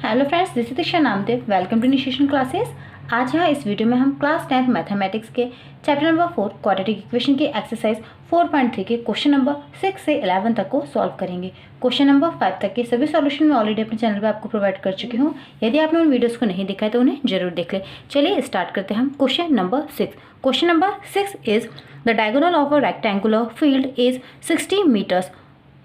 Hello friends, this is Diksha Namdev. Welcome to initiation classes. आज यहाँ इस वीडियो में हम क्लास 10th मैथमेटिक्स के चैप्टर नंबर 4 क्वाड्रेटिक इक्वेशन की एक्सरसाइज 4.3 के क्वेश्चन नंबर 6 से 11 तक को सॉल्व करेंगे। क्वेश्चन नंबर 5 तक के सभी सॉल्यूशन मैं ऑलरेडी अपने चैनल पर आपको प्रोवाइड कर चुकी हूँ। यदि आपने उन वीडियोस को नहीं देखा है तो उन्हें जरूर देख लें। चलिए स्टार्ट करते हैं हम question number 6। Question number 6 is the diagonal of a rectangular field is 60 metres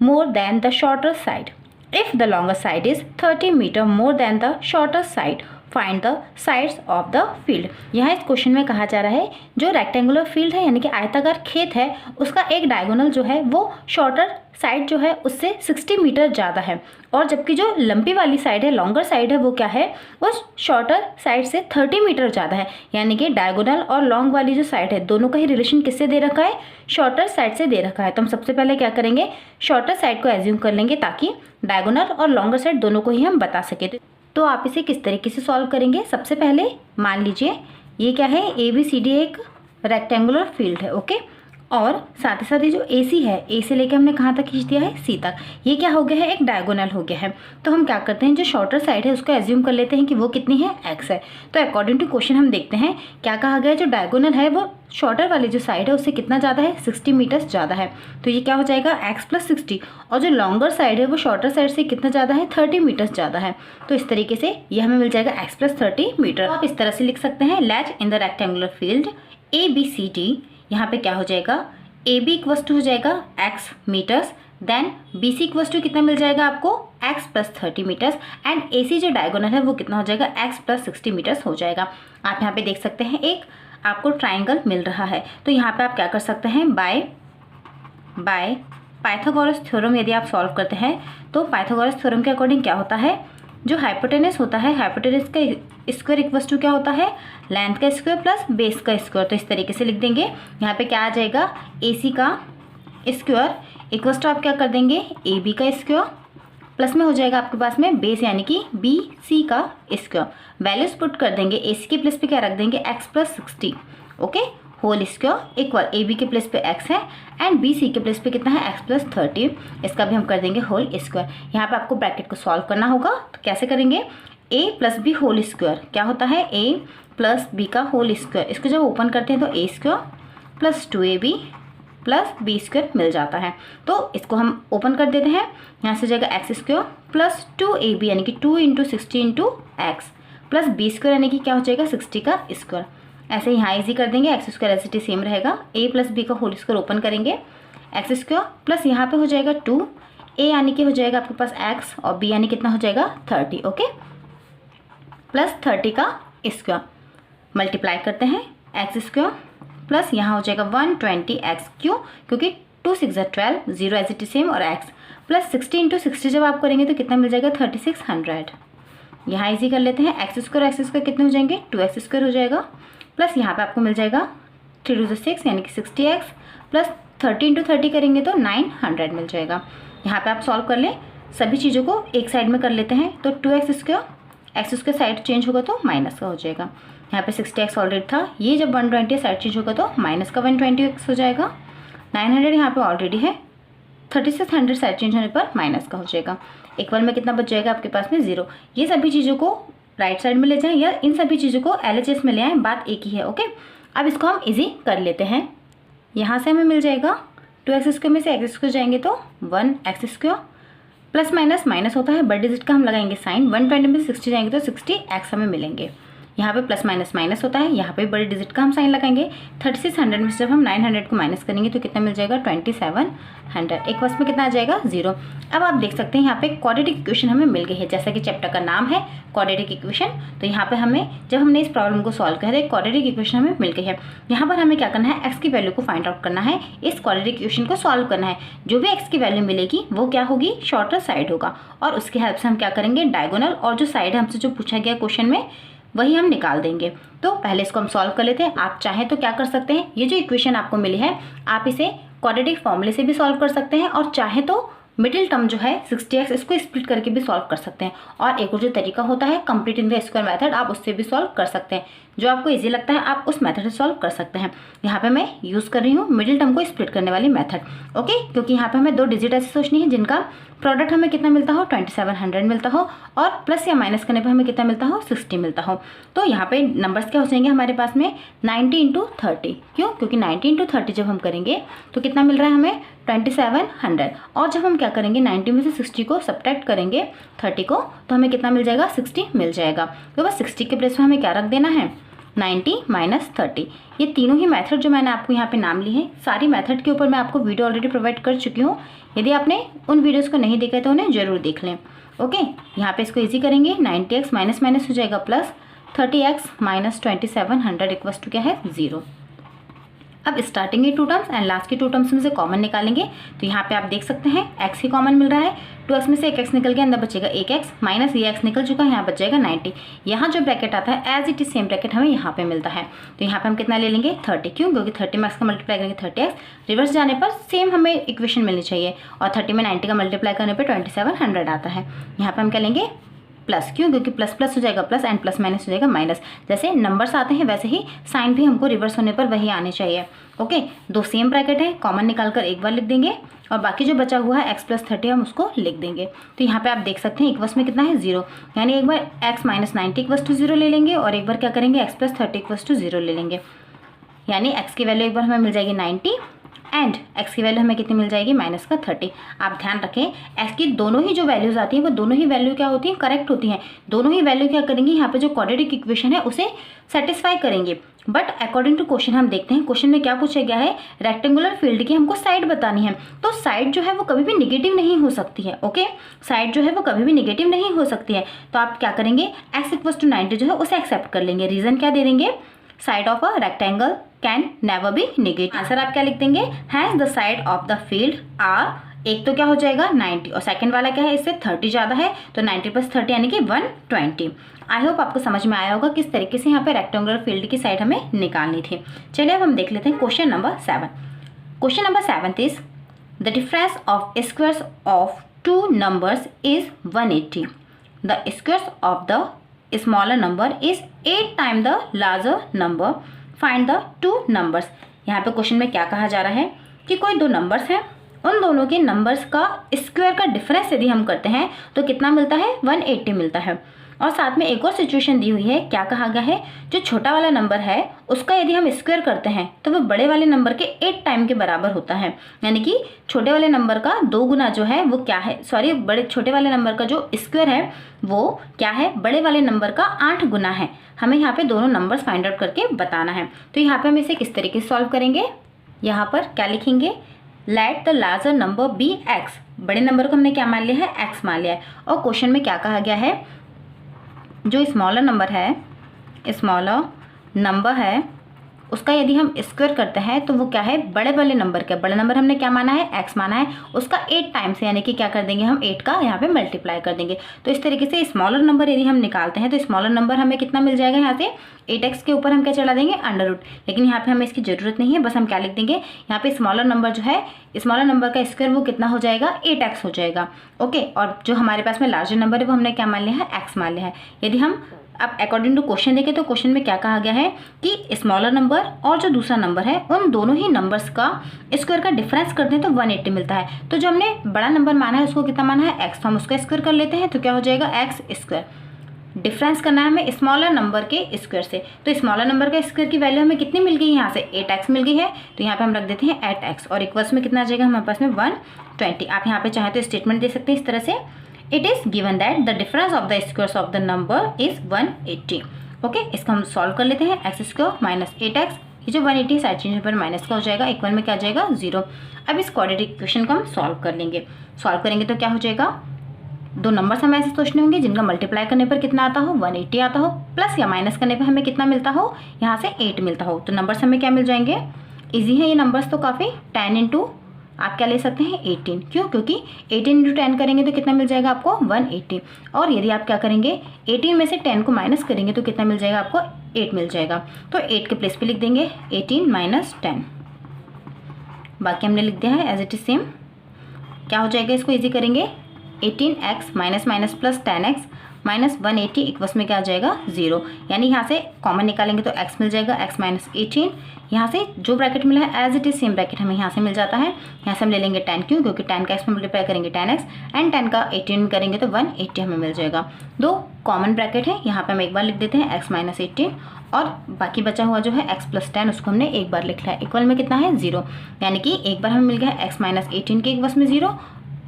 more than the shorter side. If the longer side is 30 meter more than the shorter side, find the sides of the field. यहाँ इस question में कहा जा रहा है जो rectangular field है यानी कि आयताकार खेत है उसका एक डायगोनल जो है वो शॉर्टर साइड जो है उससे 60 मीटर ज़्यादा है, और जबकि जो लंबी वाली साइड है, लॉन्गर साइड है, वो क्या है, वो शॉर्टर साइड से 30 मीटर ज़्यादा है। यानी कि डायगोनल और लॉन्ग वाली जो साइड है दोनों का ही रिलेशन किससे दे रखा है, शॉर्टर साइड से दे रखा है। तो हम सबसे पहले क्या करेंगे, शॉर्टर साइड को एज्यूम कर लेंगे ताकि डायगोनल और लॉन्गर साइड दोनों को ही हम बता सके। तो आप इसे किस तरीके से सॉल्व करेंगे, सबसे पहले मान लीजिए ये क्या है, ABCD एक रेक्टेंगुलर फील्ड है, ओके। और साथ ही साथ ये जो AC है, A से लेके हमने कहाँ तक खींच दिया है, C तक, ये क्या हो गया है, एक डायगोनल हो गया है। तो हम क्या करते हैं, जो शॉर्टर साइड है उसको एज्यूम कर लेते हैं कि वो कितनी है, X है। तो अकॉर्डिंग टू क्वेश्चन हम देखते हैं क्या कहा गया है, जो डायगोनल है वो शॉर्टर वाली जो साइड है उससे कितना ज़्यादा है, 60 मीटर्स ज़्यादा है। तो ये क्या हो जाएगा, X + 60। और जो लॉन्गर साइड है वो शॉर्टर साइड से कितना ज़्यादा है, 30 मीटर्स ज़्यादा है। तो इस तरीके से ये हमें मिल जाएगा X + 30 मीटर। आप इस तरह से लिख सकते हैं, let in the rectangular field ABCD, यहाँ पे क्या हो जाएगा, AB इक्वस टू हो जाएगा X metres, then BC equals to कितना मिल जाएगा आपको, X + 30 मीटर्स, एंड AC जो डायगोनल है वो कितना हो जाएगा, X + 60 मीटर्स हो जाएगा। आप यहाँ पे देख सकते हैं एक आपको ट्राइंगल मिल रहा है। तो यहाँ पे आप क्या कर सकते हैं, बाय पाइथागोरस थ्योरम यदि आप सॉल्व करते हैं तो पाइथागोरस थ्योरम के अकॉर्डिंग क्या होता है, जो हाइपोटेनस होता है, हाइपोटेनस का स्क्वायर इक्वस टू क्या होता है, लेंथ का स्क्वायर प्लस बेस का स्क्वायर। तो इस तरीके से लिख देंगे। यहाँ पे क्या आ जाएगा, AC का स्क्वायर इक्वस टू आप क्या कर देंगे, AB का स्क्वायर प्लस में हो जाएगा आपके पास में बेस यानी कि BC का स्क्वायर। वैल्यूज पुट कर देंगे, AC के प्लेस पे क्या रख देंगे, X + 60, okay, whole square equal AB के प्लेस पे X है एंड BC के प्लेस पे कितना है, X + 30। इसका भी हम कर देंगे होल स्क्वायर। यहाँ पे आपको ब्रैकेट को सॉल्व करना होगा। तो कैसे करेंगे, A + B होल स्क्वायर क्या होता है, A + B का होल स्क्वायर। इसको जब ओपन करते हैं तो A² + 2AB + B² मिल जाता है। तो इसको हम ओपन कर देते हैं, यहाँ से हो जाएगा X² + 2AB यानी कि 2 × 60 × X + B² यानी कि क्या हो जाएगा, 60 का स्क्वायर। ऐसे यहाँ इजी कर देंगे, X² as it is same रहेगा, A + B का होल स्क्वायर ओपन करेंगे, X² प्लस यहाँ पे हो जाएगा 2, A यानी कि हो जाएगा आपके पास X और B यानी कितना हो जाएगा 30, ओके, प्लस 30 का स्क्वायर मल्टीप्लाई करते हैं, X² प्लस यहाँ हो जाएगा 120X, क्यों, क्योंकि 2 × 6 = 12, 0 एज इट इज सेम, और X प्लस 60 × 60 जब आप करेंगे तो कितना मिल जाएगा, 3600। यहाँ इजी कर लेते हैं, X² कितने हो जाएंगे, 2X² हो जाएगा, प्लस यहाँ पे आपको मिल जाएगा 3 × 6 यानी कि 60X प्लस 30 × 30 करेंगे तो 900 मिल जाएगा। यहाँ पे आप सॉल्व कर लें, सभी चीज़ों को एक साइड में कर लेते हैं। तो 2X², X² साइड चेंज होगा तो माइनस का हो जाएगा। यहाँ पे 60X ऑलरेडी था, ये जब 120 साइड चेंज होगा तो माइनस का 120X हो जाएगा। 900 यहाँ पे ऑलरेडी है, 3600 साइड चेंज होने पर माइनस का हो जाएगा। इक्वल में कितना बच जाएगा आपके पास में, 0। ये सभी चीज़ों को राइट साइड में ले जाएं या इन सभी चीज़ों को LHS में ले आएँ, बात एक ही है, ओके। अब इसको हम इजी कर लेते हैं। यहाँ से हमें मिल जाएगा 2X² में से X² जाएंगे तो 1X², प्लस माइनस माइनस होता है, बड़े डिजिट का हम लगाएंगे साइन, 120 में से 60 जाएंगे तो 60X हमें मिलेंगे। यहाँ पे प्लस माइनस माइनस होता है, यहाँ पे बड़े डिजिट का हम साइन लगाएंगे। 3600 में से जब हम 900 को माइनस करेंगे तो कितना मिल जाएगा, 2700। एक वर्ष में कितना आ जाएगा, 0। अब आप देख सकते हैं यहाँ पे क्वाड्रेटिक इक्वेशन हमें मिल गई है, जैसा कि चैप्टर का नाम है क्वाड्रेटिक इक्वेशन। तो यहाँ पे हमें जब हमने इस प्रॉब्लम को सॉल्व किया तो क्वाड्रेटिक इक्वेशन हमें मिल गई है। यहाँ पर हमें क्या करना है, X की वैल्यू को फाइंड आउट करना है, इस क्वाड्रेटिक इक्वेशन को सॉल्व करना है। जो भी X की वैल्यू मिलेगी वो क्या होगी, शॉर्टर साइड होगा, और उसकी हेल्प से हम क्या करेंगे, डायगोनल और जो साइड है हमसे जो पूछा गया क्वेश्चन में वही हम निकाल देंगे। तो पहले इसको हम सॉल्व कर लेते हैं। आप चाहें तो क्या कर सकते हैं, ये जो इक्वेशन आपको मिली है आप इसे क्वाड्रेटिक फॉर्मूले से भी सॉल्व कर सकते हैं, और चाहे तो मिडिल टर्म जो है 60X इसको स्प्लिट करके भी सॉल्व कर सकते हैं। और एक और जो तरीका होता है complete in the square method, आप उससे भी सॉल्व कर सकते हैं। जो आपको इजी लगता है आप उस मेथड से सॉल्व कर सकते हैं। यहाँ पे मैं यूज़ कर रही हूँ मिडिल टर्म को स्प्लिट करने वाली मेथड, ओके, क्योंकि यहाँ पे हमें 2 डिजिट ऐसी सोचनी है जिनका प्रोडक्ट हमें कितना मिलता हो 2700 मिलता हो और प्लस या माइनस करने पर हमें कितना मिलता हो 60 मिलता हो। तो यहाँ पे नंबर्स क्या हो जाएंगे हमारे पास में 90 इंटू 30, क्यों, क्योंकि 90 इंटू 30 जब हम करेंगे तो कितना मिल रहा है हमें 2700, और जब हम क्या करेंगे 90 में से 60 को सब्ट्रैक्ट करेंगे 30 को तो हमें कितना मिल जाएगा 60 मिल जाएगा। तो बस 60 के प्लेस में हमें क्या रख देना है 90 माइनस 30। ये तीनों ही मेथड जो मैंने आपको यहाँ पे नाम ली हैं, सारी मेथड के ऊपर मैं आपको वीडियो ऑलरेडी प्रोवाइड कर चुकी हूँ। यदि आपने उन वीडियोस को नहीं देखा है तो उन्हें जरूर देख लें, ओके। यहाँ पे इसको इजी करेंगे 90x माइनस माइनस हो जाएगा plus 30x minus 2700 equals to क्या है 0। अब स्टार्टिंग की 2 टर्म्स एंड लास्ट की 2 टर्म्स में से कॉमन निकालेंगे। तो यहाँ पे आप देख सकते हैं x ही कॉमन मिल रहा है, 2x में से एक x निकल गया, अंदर बचेगा 1x माइनस ये x निकल चुका है, यहाँ बचेगा 90। यहाँ जो ब्रैकेट आता है as it is same bracket हमें यहाँ पे मिलता है। तो यहाँ पे हम कितना ले लेंगे 30, क्यों, क्योंकि 30 में x का मल्टीप्लाई करेंगे 30x, रिवर्स जाने पर सेम हमें इक्वेशन मिलनी चाहिए, और 30 में 90 का मल्टीप्लाई करने पर 2700 आता है। यहाँ पे हम क्या लेंगे प्लस, क्यों, क्योंकि प्लस प्लस हो जाएगा प्लस एंड प्लस माइनस हो जाएगा माइनस। जैसे नंबर्स आते हैं वैसे ही साइन भी हमको रिवर्स होने पर वही आने चाहिए, ओके। 2 सेम ब्रैकेट है, कॉमन निकाल कर एक बार लिख देंगे और बाकी जो बचा हुआ है x प्लस 30 हम उसको लिख देंगे। तो यहाँ पे आप देख सकते हैं इक्वल्स में कितना है 0, यानी एक बार x माइनस 90 इक्वल्स टू 0 ले लेंगे और एक बार क्या करेंगे x प्लस 30 इक्वल्स टू 0 ले लेंगे, यानी x की वैल्यू एक बार हमें मिल जाएगी 90 एंड x की वैल्यू हमें कितनी मिल जाएगी माइनस का 30। आप ध्यान रखें x की दोनों ही जो वैल्यूज आती हैं वो दोनों ही वैल्यू क्या होती हैं करेक्ट होती हैं। दोनों ही वैल्यू क्या करेंगे यहाँ पे जो क्वाड्रेटिक इक्वेशन है उसे सेटिस्फाई करेंगे। बट अकॉर्डिंग टू क्वेश्चन हम देखते हैं क्वेश्चन में क्या पूछा गया है, रेक्टेंगुलर फील्ड की हमको साइड बतानी है। तो साइड जो है वो कभी भी निगेटिव नहीं हो सकती है, ओके, साइड जो है वो कभी भी निगेटिव नहीं हो सकती है। तो आप क्या करेंगे x इक्वल्स टू 90 जो है उसे एक्सेप्ट कर लेंगे। रीजन क्या दे देंगे, side of a rectangle can never be negative. Answer आप क्या लिख देंगे, has the side of the field are, एक तो क्या हो जाएगा 90 और सेकंड वाला क्या है इससे 30 ज़्यादा है तो 90 प्लस 30 यानी कि 120। आई होप आपको समझ में आया होगा किस तरीके से यहाँ पे रेक्टेंगुलर फील्ड की साइड हमें निकालनी थी। चलिए अब हम देख लेते हैं question number 7। Question number 7 is the difference of squares of 2 numbers is 180। The squares of the smaller number is 8 time the larger number, find the 2 numbers. यहाँ पे क्वेश्चन में क्या कहा जा रहा है कि कोई 2 नंबर्स हैं, उन दोनों के नंबर्स का स्क्वायर का डिफरेंस यदि हम करते हैं तो कितना मिलता है 180 मिलता है। और साथ में एक और सिचुएशन दी हुई है, क्या कहा गया है, जो छोटा वाला नंबर है उसका यदि हम स्क्वायर करते हैं तो वो बड़े वाले नंबर के 8 टाइम के बराबर होता है। यानी कि छोटे वाले नंबर का 2 गुना जो है वो क्या है, सॉरी बड़े छोटे वाले नंबर का जो स्क्वायर है वो क्या है, बड़े वाले नंबर का 8 गुना है। हमें यहाँ पे दोनों नंबर्स फाइंड आउट करके बताना है। तो यहाँ पे हम इसे किस तरीके से सॉल्व करेंगे, यहाँ पर क्या लिखेंगे, let the larger number be x, बड़े नंबर को हमने क्या मान लिया है एक्स मान लिया है। और क्वेश्चन में क्या कहा गया है, जो स्मॉलर नंबर है उसका यदि हम स्क्वायर करते हैं तो वो क्या है, बड़े वाले नंबर का, बड़े नंबर हमने क्या माना है एक्स माना है, उसका 8 टाइम से, यानी कि क्या कर देंगे हम 8 का यहाँ पे मल्टीप्लाई कर देंगे। तो इस तरीके से स्मॉलर नंबर यदि हम निकालते हैं तो स्मॉलर नंबर हमें कितना मिल जाएगा, यहाँ से 8x के ऊपर हम क्या चला देंगे अंडर रूट। लेकिन यहाँ पे हमें इसकी जरूरत नहीं है, बस हम क्या लिख देंगे, यहाँ पे स्मॉलर नंबर जो है, स्मॉलर नंबर का स्क्वायर वो कितना हो जाएगा 8x हो जाएगा, ओके। और जो हमारे पास में लार्जर नंबर है वो हमने क्या मान लिया है x मान लिया है। यदि हम अब अकॉर्डिंग टू क्वेश्चन देखें तो क्वेश्चन में क्या कहा गया है कि स्मॉलर नंबर और जो दूसरा नंबर है उन दोनों ही नंबर्स का स्क्वायर का डिफरेंस करते हैं तो 180 मिलता है। तो जो हमने बड़ा नंबर माना है उसको कितना माना है x, तो हम उसका स्क्वायर कर लेते हैं तो क्या हो जाएगा x स्क्वायर। डिफरेंस करना है हमें स्मॉलर नंबर के स्क्वायर से, तो स्मॉलर नंबर का स्क्वायर की वैल्यू हमें कितनी मिल गई, यहाँ से 8x मिल गई है, तो यहाँ पे हम रख देते हैं 8x और इक्वल्स में कितना आ जाएगा हमारे पास में 120। आप यहाँ पे चाहे तो स्टेटमेंट दे सकते हैं इस तरह से, it is given that the difference of the squares of the number is 180, okay. इसका हम सॉल्व कर लेते हैं, एक्स स्क्वायर माइनस 8x, ये जो 180 साइड चेंज पर माइनस का हो जाएगा, इक्वल में क्या आ जाएगा 0। अब इस क्वाड्रेटिक इक्वेशन को हम सॉल्व कर लेंगे। सॉल्व करेंगे तो क्या हो जाएगा, 2 नंबर्स हमें ऐसे सोचने होंगे जिनका मल्टीप्लाई करने पर कितना आता हो 180 आता हो, प्लस या माइनस करने पर हमें कितना मिलता हो, यहाँ से 8 मिलता हो। तो नंबर्स हमें क्या मिल जाएंगे, ईजी है ये नंबर्स तो काफ़ी, 10 इंटू आप क्या ले सकते हैं 18, क्यों, क्योंकि 18 इंटू 10 करेंगे तो कितना मिल जाएगा आपको 180। और यदि आप क्या करेंगे 18 में से 10 को माइनस करेंगे तो कितना मिल जाएगा आपको 8 मिल जाएगा। तो 8 के प्लेस पे लिख देंगे 18 माइनस 10, बाकी हमने लिख दिया है एज इट इज सेम। क्या हो जाएगा, इसको इजी करेंगे 18x minus minus plus 10x minus 180 equals में क्या आ जाएगा 0, यानी यहाँ से कॉमन निकालेंगे तो x मिल जाएगा, x माइनस 18। यहाँ से जो ब्रैकेट मिला है as it is same bracket हमें यहाँ से मिल जाता है। यहाँ से हम ले लेंगे 10 क्यों, क्योंकि 10 का x में मल्टीप्लाई करेंगे 10x एंड 10 का 18 में करेंगे तो 180 हमें मिल जाएगा। दो कॉमन ब्रैकेट है, यहाँ पे हम एक बार लिख देते हैं x माइनस 18 और बाकी बचा हुआ जो है x प्लस 10 उसको हमने एक बार लिखा है। इक्वल में कितना है 0, यानी कि एक बार हमें मिल गया है x माइनस 18 के इक्वल्स में 0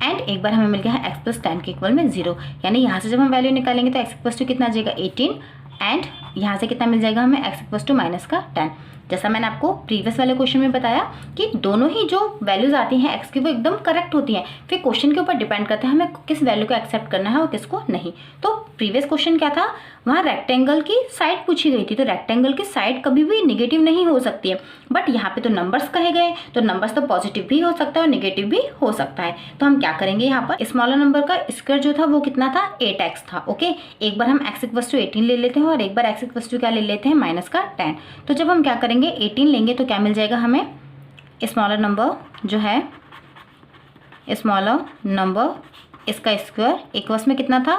एंड एक बार हमें मिल गया है x प्लस 10 के इक्वल में 0। यानी यहाँ से जब हम वैल्यू निकालेंगे तो x इक्वल्स टू कितना आ जाएगा 18 एंड यहाँ से कितना मिल जाएगा हमें x इक्वल्स टू माइनस का 10। जैसा मैंने आपको प्रीवियस वाले क्वेश्चन में बताया कि दोनों ही जो वैल्यूज आती हैं x की वो एकदम करेक्ट होती हैं, फिर क्वेश्चन के ऊपर डिपेंड करता है हमें किस वैल्यू को एक्सेप्ट करना है और किसको नहीं। तो प्रीवियस क्वेश्चन क्या था, वहाँ रेक्टेंगल की साइड पूछी गई थी, तो रेक्टेंगल की साइड कभी भी नेगेटिव नहीं हो सकती है, बट यहाँ पे तो नंबर्स कहे गए, तो नंबर्स तो पॉजिटिव भी हो सकता है और नेगेटिव भी हो सकता है। तो हम क्या करेंगे, यहाँ पर स्मॉलर नंबर का स्क्वायर जो था वो कितना था 8x था। ओके, एक बार हम x इक्वल्स टू 18 ले लेते हैं और एक बार x इक्वल्स टू क्या ले लेते हैं माइनस का 10। तो जब हम क्या करेंगे 18 लेंगे तो क्या मिल जाएगा हमें, स्मॉलर नंबर जो है स्मॉलर नंबर इसका स्क्वायर इक्वल्स में कितना था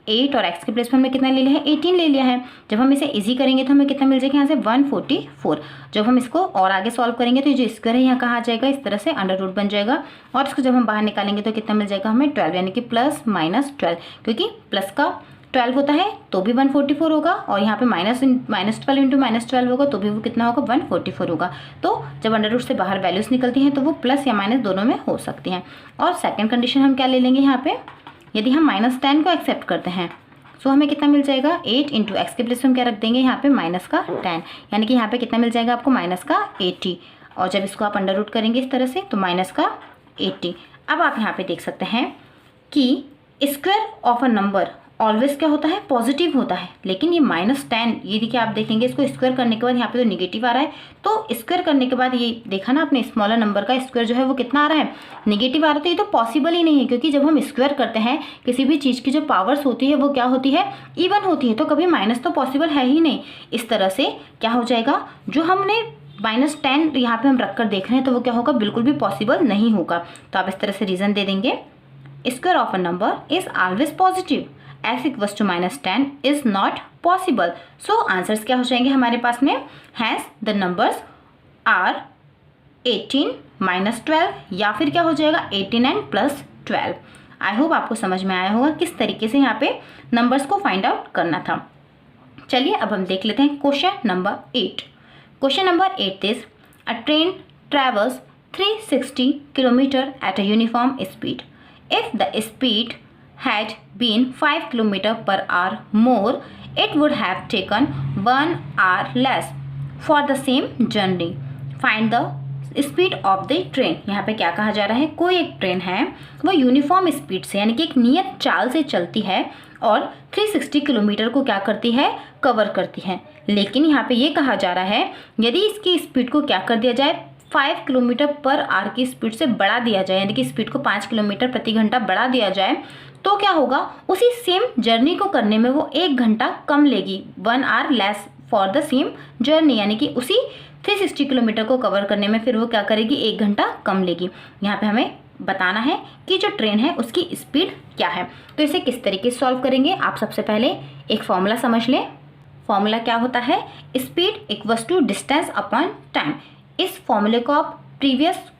8 और x के प्लेस पर हमने कितना ले लिया है 18 ले लिया है। जब हम इसे इजी करेंगे तो हमें कितना मिल जाएगा यहाँ से 144। जब हम इसको और आगे सॉल्व करेंगे तो ये जो स्क्वायर है यहाँ कहाँ आ जाएगा, इस तरह से अंडर रूट बन जाएगा और इसको जब हम बाहर निकालेंगे तो कितना मिल जाएगा हमें 12, यानी कि प्लस माइनस 12, क्योंकि प्लस का 12 होता है तो भी 144 होगा और यहाँ पे माइनस 12 इंटू माइनस 12 होगा तो भी वो कितना होगा 144 होगा। तो जब अंडर रूट से बाहर वैल्यूज निकलती हैं तो वो प्लस या माइनस दोनों में हो सकती हैं। और सेकंड कंडीशन हम क्या ले लेंगे, यहाँ पे यदि हम माइनस 10 को एक्सेप्ट करते हैं सो हमें कितना मिल जाएगा 8 इंटू एक्स के प्लेस हम क्या रख देंगे यहाँ पे माइनस का 10, यानी कि यहाँ पे कितना मिल जाएगा आपको माइनस का 80। और जब इसको आप अंडर रूट करेंगे इस तरह से तो माइनस का 80। अब आप यहाँ पे देख सकते हैं कि square of a number always क्या होता है पॉजिटिव होता है, लेकिन ये -10 ये देखिए आप देखेंगे इसको स्क्वायर करने के बाद यहाँ पे तो निगेटिव आ रहा है, तो स्क्वायर करने के बाद ये देखा ना आपने स्मॉलर नंबर का स्क्वायर जो है वो कितना आ रहा है निगेटिव आ रहा है। तो ये तो पॉसिबल ही नहीं है, क्योंकि जब हम स्क्वायर करते हैं किसी भी चीज़ की जो पावर्स होती है वो क्या होती है इवन होती है, तो कभी माइनस तो पॉसिबल है ही नहीं। इस तरह से क्या हो जाएगा, जो हमने -10 यहाँ पे हम रख कर देख रहे हैं तो वो क्या होगा बिल्कुल भी पॉसिबल नहीं होगा। तो आप इस तरह से रीजन दे देंगे, square of a number is always positive, x equals to -10 is not possible. So answers क्या हो जाएंगे हमारे पास में, हैंस द नंबर्स आर 18 -12 या फिर क्या हो जाएगा 18 एंड प्लस 12। आई होप आपको समझ में आया होगा किस तरीके से यहाँ पे नंबर्स को फाइंड आउट करना था। चलिए अब हम देख लेते हैं question number 8। Question number 8 is a train travels 360 kilometre at a uniform speed. If the speed had been 5 km per hour more, it would have taken 1 hour less for the same journey. Find the speed of the train। यहाँ पे क्या कहा जा रहा है, कोई एक train है वो यूनिफॉर्म स्पीड से यानी कि एक नियत चाल से चलती है और 360 किलोमीटर को क्या करती है कवर करती है, लेकिन यहाँ पे ये कहा जा रहा है यदि इसकी स्पीड को क्या कर दिया जाए 5 किलोमीटर पर आवर की स्पीड से बढ़ा दिया जाए, यानी कि स्पीड को 5 किलोमीटर प्रति घंटा बढ़ा दिया जाए, तो क्या होगा उसी सेम जर्नी को करने में वो 1 घंटा कम लेगी, 1 our less for the same journey, यानी कि उसी 360 किलोमीटर को कवर करने में फिर वो क्या करेगी 1 घंटा कम लेगी। यहाँ पे हमें बताना है कि जो ट्रेन है उसकी स्पीड क्या है। तो इसे किस तरीके से सॉल्व करेंगे, आप सबसे पहले एक फॉर्मूला समझ लें। फॉर्मूला क्या होता है, speed equals to distance upon time. इस फॉर्मूले को आप प्रीवियस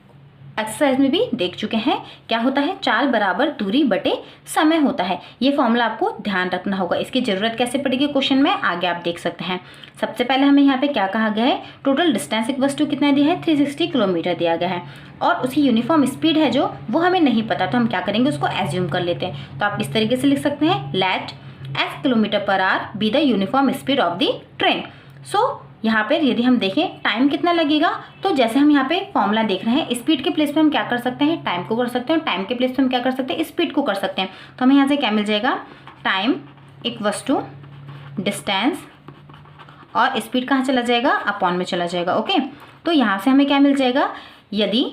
एक्सरसाइज में भी देख चुके हैं। क्या होता है, चाल बराबर दूरी बटे समय होता है। ये फॉर्मूला आपको ध्यान रखना होगा। इसकी जरूरत कैसे पड़ेगी क्वेश्चन में आगे आप देख सकते हैं। सबसे पहले हमें यहाँ पे क्या कहा गया है, टोटल डिस्टेंस इक्वल्स टू कितना दिया है 360 किलोमीटर दिया गया है और उसकी यूनिफॉर्म स्पीड है जो वो हमें नहीं पता, तो हम क्या करेंगे उसको एज्यूम कर लेते हैं। तो आप इस तरीके से लिख सकते हैं, let x kilometre per hour be the uniform speed of the train. So यहाँ पर यदि हम देखें टाइम कितना लगेगा, तो जैसे हम यहाँ पे फॉर्मूला देख रहे हैं स्पीड के प्लेस पे हम क्या कर सकते हैं टाइम को कर सकते हैं, टाइम के प्लेस पे हम क्या कर सकते हैं स्पीड को कर सकते हैं। तो हमें यहाँ से क्या मिल जाएगा, टाइम इक्वल्स टू डिस्टेंस और स्पीड कहाँ चला जाएगा अपॉन में चला जाएगा। ओके, तो यहाँ से हमें क्या मिल जाएगा, यदि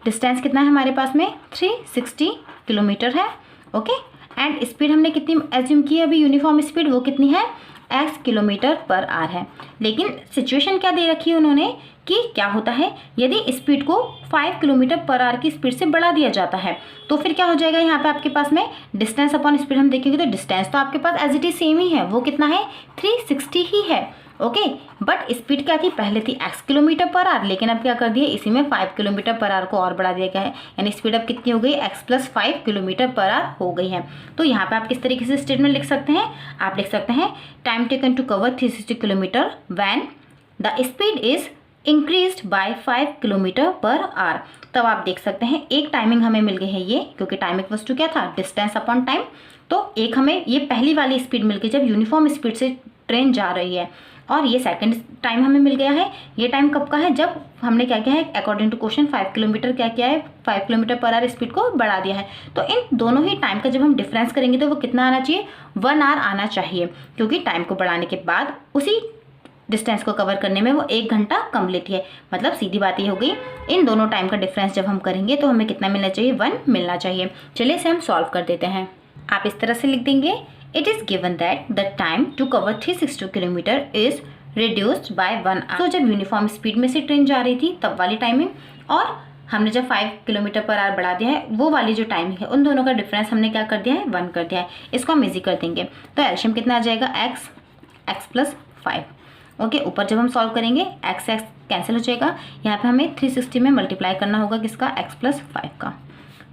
डिस्टेंस कितना है हमारे पास में 360 किलोमीटर है। ओके, एंड स्पीड हमने कितनी एज्यूम की है अभी यूनिफॉर्म स्पीड, वो कितनी है x किलोमीटर पर आवर है। लेकिन सिचुएशन क्या दे रखी है उन्होंने कि क्या होता है, यदि स्पीड को 5 किलोमीटर पर आवर की स्पीड से बढ़ा दिया जाता है तो फिर क्या हो जाएगा, यहाँ पे आपके पास में डिस्टेंस अपॉन स्पीड हम देखेंगे तो डिस्टेंस तो आपके पास एज इट इज सेम ही है, वो कितना है 360 ही है। ओके, बट स्पीड क्या थी, पहले थी x किलोमीटर पर आवर, लेकिन अब क्या कर दिया, इसी में 5 किलोमीटर पर आवर को और बढ़ा दिया गया है, यानी स्पीड अब कितनी हो गई, x + 5 किलोमीटर पर आवर हो गई है। तो यहाँ पे आप किस तरीके से स्टेटमेंट लिख सकते हैं, आप लिख सकते हैं time taken to cover 360 kilometre when the speed is increased by 5 kilometre per hour. तब आप देख सकते हैं एक टाइमिंग हमें मिल गई है ये, क्योंकि टाइम इक्वल्स टू क्या था, डिस्टेंस अपॉन टाइम। तो एक हमें ये पहली वाली स्पीड मिल गई जब यूनिफॉर्म स्पीड से ट्रेन जा रही है, और ये सेकंड टाइम हमें मिल गया है। ये टाइम कब का है, जब हमने क्या किया है, अकॉर्डिंग टू क्वेश्चन 5 किलोमीटर क्या किया है, 5 किलोमीटर पर आवर स्पीड को बढ़ा दिया है। तो इन दोनों ही टाइम का जब हम डिफरेंस करेंगे तो वो कितना आना चाहिए, 1 आवर आना चाहिए, क्योंकि टाइम को बढ़ाने के बाद उसी डिस्टेंस को कवर करने में वो 1 घंटा कम लेती है। मतलब सीधी बात ये हो गई, इन दोनों टाइम का डिफरेंस जब हम करेंगे तो हमें कितना मिलना चाहिए, 1 मिलना चाहिए। चलिए इसे हम सॉल्व कर देते हैं। आप इस तरह से लिख देंगे, it is given that the time to cover 360 kilometre is reduced by 1 hour. तो जब यूनिफॉर्म स्पीड में से ट्रेन जा रही थी तब वाली टाइमिंग, और हमने जब 5 किलोमीटर पर आवर बढ़ा दिया है वो वाली जो टाइमिंग है, उन दोनों का डिफरेंस हमने क्या कर दिया है, 1 कर दिया है। इसको हम इजी कर देंगे, तो एलसीएम कितना आ जाएगा, x + 5। ओके, ऊपर जब हम सॉल्व करेंगे x कैंसिल हो जाएगा, यहाँ पे हमें 360 में मल्टीप्लाई करना होगा किसका, x + 5 का,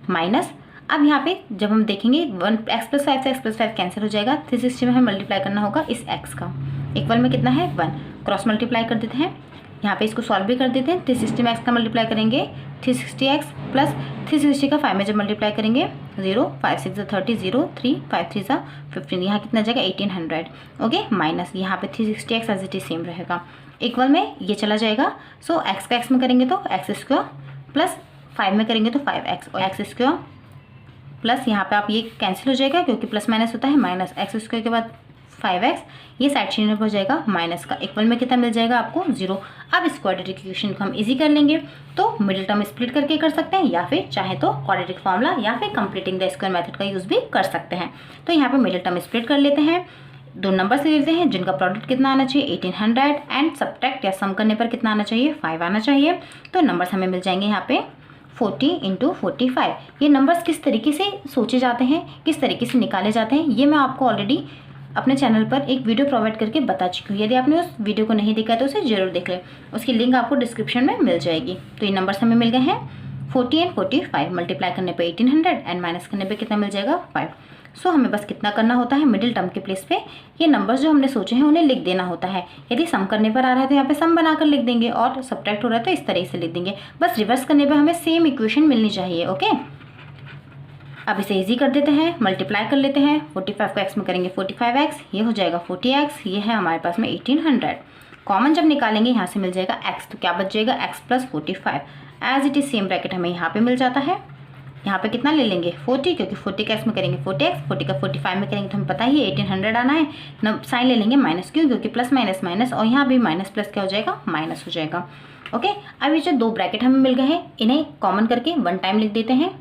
माइनस अब यहाँ पे जब हम देखेंगे x + 5 से x + 5 कैंसिल हो जाएगा, 360 में हमें मल्टीप्लाई करना होगा इस x का, इक्वल में कितना है 1, क्रॉस मल्टीप्लाई कर देते हैं, यहाँ पे इसको सॉल्व भी कर देते हैं। 360 में x का मल्टीप्लाई करेंगे 360x प्लस 360 का 5 में जब मल्टीप्लाई करेंगे 0, 5 6 30, 0 3 5 3 15, यहाँ कितना जाएगा 1800। ओके, माइनस यहाँ पे 360x as it is same रहेगा, इक्वल में ये चला जाएगा। सो x का x में करेंगे तो x² प्लस 5 में करेंगे तो 5x और x² प्लस यहाँ पे आप ये कैंसिल हो जाएगा क्योंकि प्लस माइनस होता है, माइनस x² के बाद 5x, ये साइड चेंज हो जाएगा माइनस का, इक्वल में कितना मिल जाएगा आपको 0। अब इस क्वाड्रेटिक इक्वेशन को हम इजी कर लेंगे, तो मिडिल टर्म स्प्लिट करके कर सकते हैं, या फिर चाहे तो क्वाड्रेटिक फॉर्मूला या फिर कंप्लीटिंग द स्क्वायर मेथड का यूज भी कर सकते हैं। तो यहाँ पे मिडिल टर्म स्प्लिट कर लेते हैं, दो नंबर्स ले लेते हैं जिनका प्रोडक्ट कितना आना चाहिए 1800, एंड सब्ट्रैक्ट या सम करने पर कितना आना चाहिए 5 आना चाहिए। तो नंबर्स हमें मिल जाएंगे यहाँ पे 40 × 45। ये नंबर्स किस तरीके से सोचे जाते हैं, किस तरीके से निकाले जाते हैं, ये मैं आपको ऑलरेडी अपने चैनल पर एक वीडियो प्रोवाइड करके बता चुकी हूँ। यदि आपने उस वीडियो को नहीं देखा तो उसे जरूर देख लें, उसकी लिंक आपको डिस्क्रिप्शन में मिल जाएगी। तो ये नंबर्स हमें मिल गए हैं 40 और 45, मल्टीप्लाई करने पे 1800 एंड माइनस करने पे कितना मिल जाएगा 5। सो हमें बस कितना करना होता है, मिडिल टर्म के प्लेस पे ये नंबर्स जो हमने सोचे हैं उन्हें लिख देना होता है। यदि सम करने पर आ रहा है तो यहाँ पे सम बनाकर लिख देंगे, और सब्ट्रैक्ट हो रहा है तो इस तरह से लिख देंगे। बस रिवर्स करने पर हमें सेम इक्वेशन मिलनी चाहिए। ओके, अब इसे इजी कर देते हैं, मल्टीप्लाई कर लेते हैं। 45 को x में करेंगे 45x, ये हो जाएगा 40x, ये है हमारे पास में 1800। कॉमन जब निकालेंगे यहाँ से मिल जाएगा x, तो क्या बच जाएगा x + 45, as it is same bracket हमें यहाँ पे मिल जाता है। यहाँ पे कितना ले लेंगे 40, क्योंकि 40 का x में करेंगे 40x, 40 का 45 में करेंगे तो हमें पता ही 1800 आना है। साइन ले लेंगे माइनस, क्यों, क्योंकि प्लस माइनस माइनस, और यहाँ भी माइनस प्लस क्या हो जाएगा माइनस हो जाएगा। ओके, अब ये जो दो ब्रैकेट हमें मिल गए हैं इन्हें कॉमन करके 1 टाइम लिख देते हैं,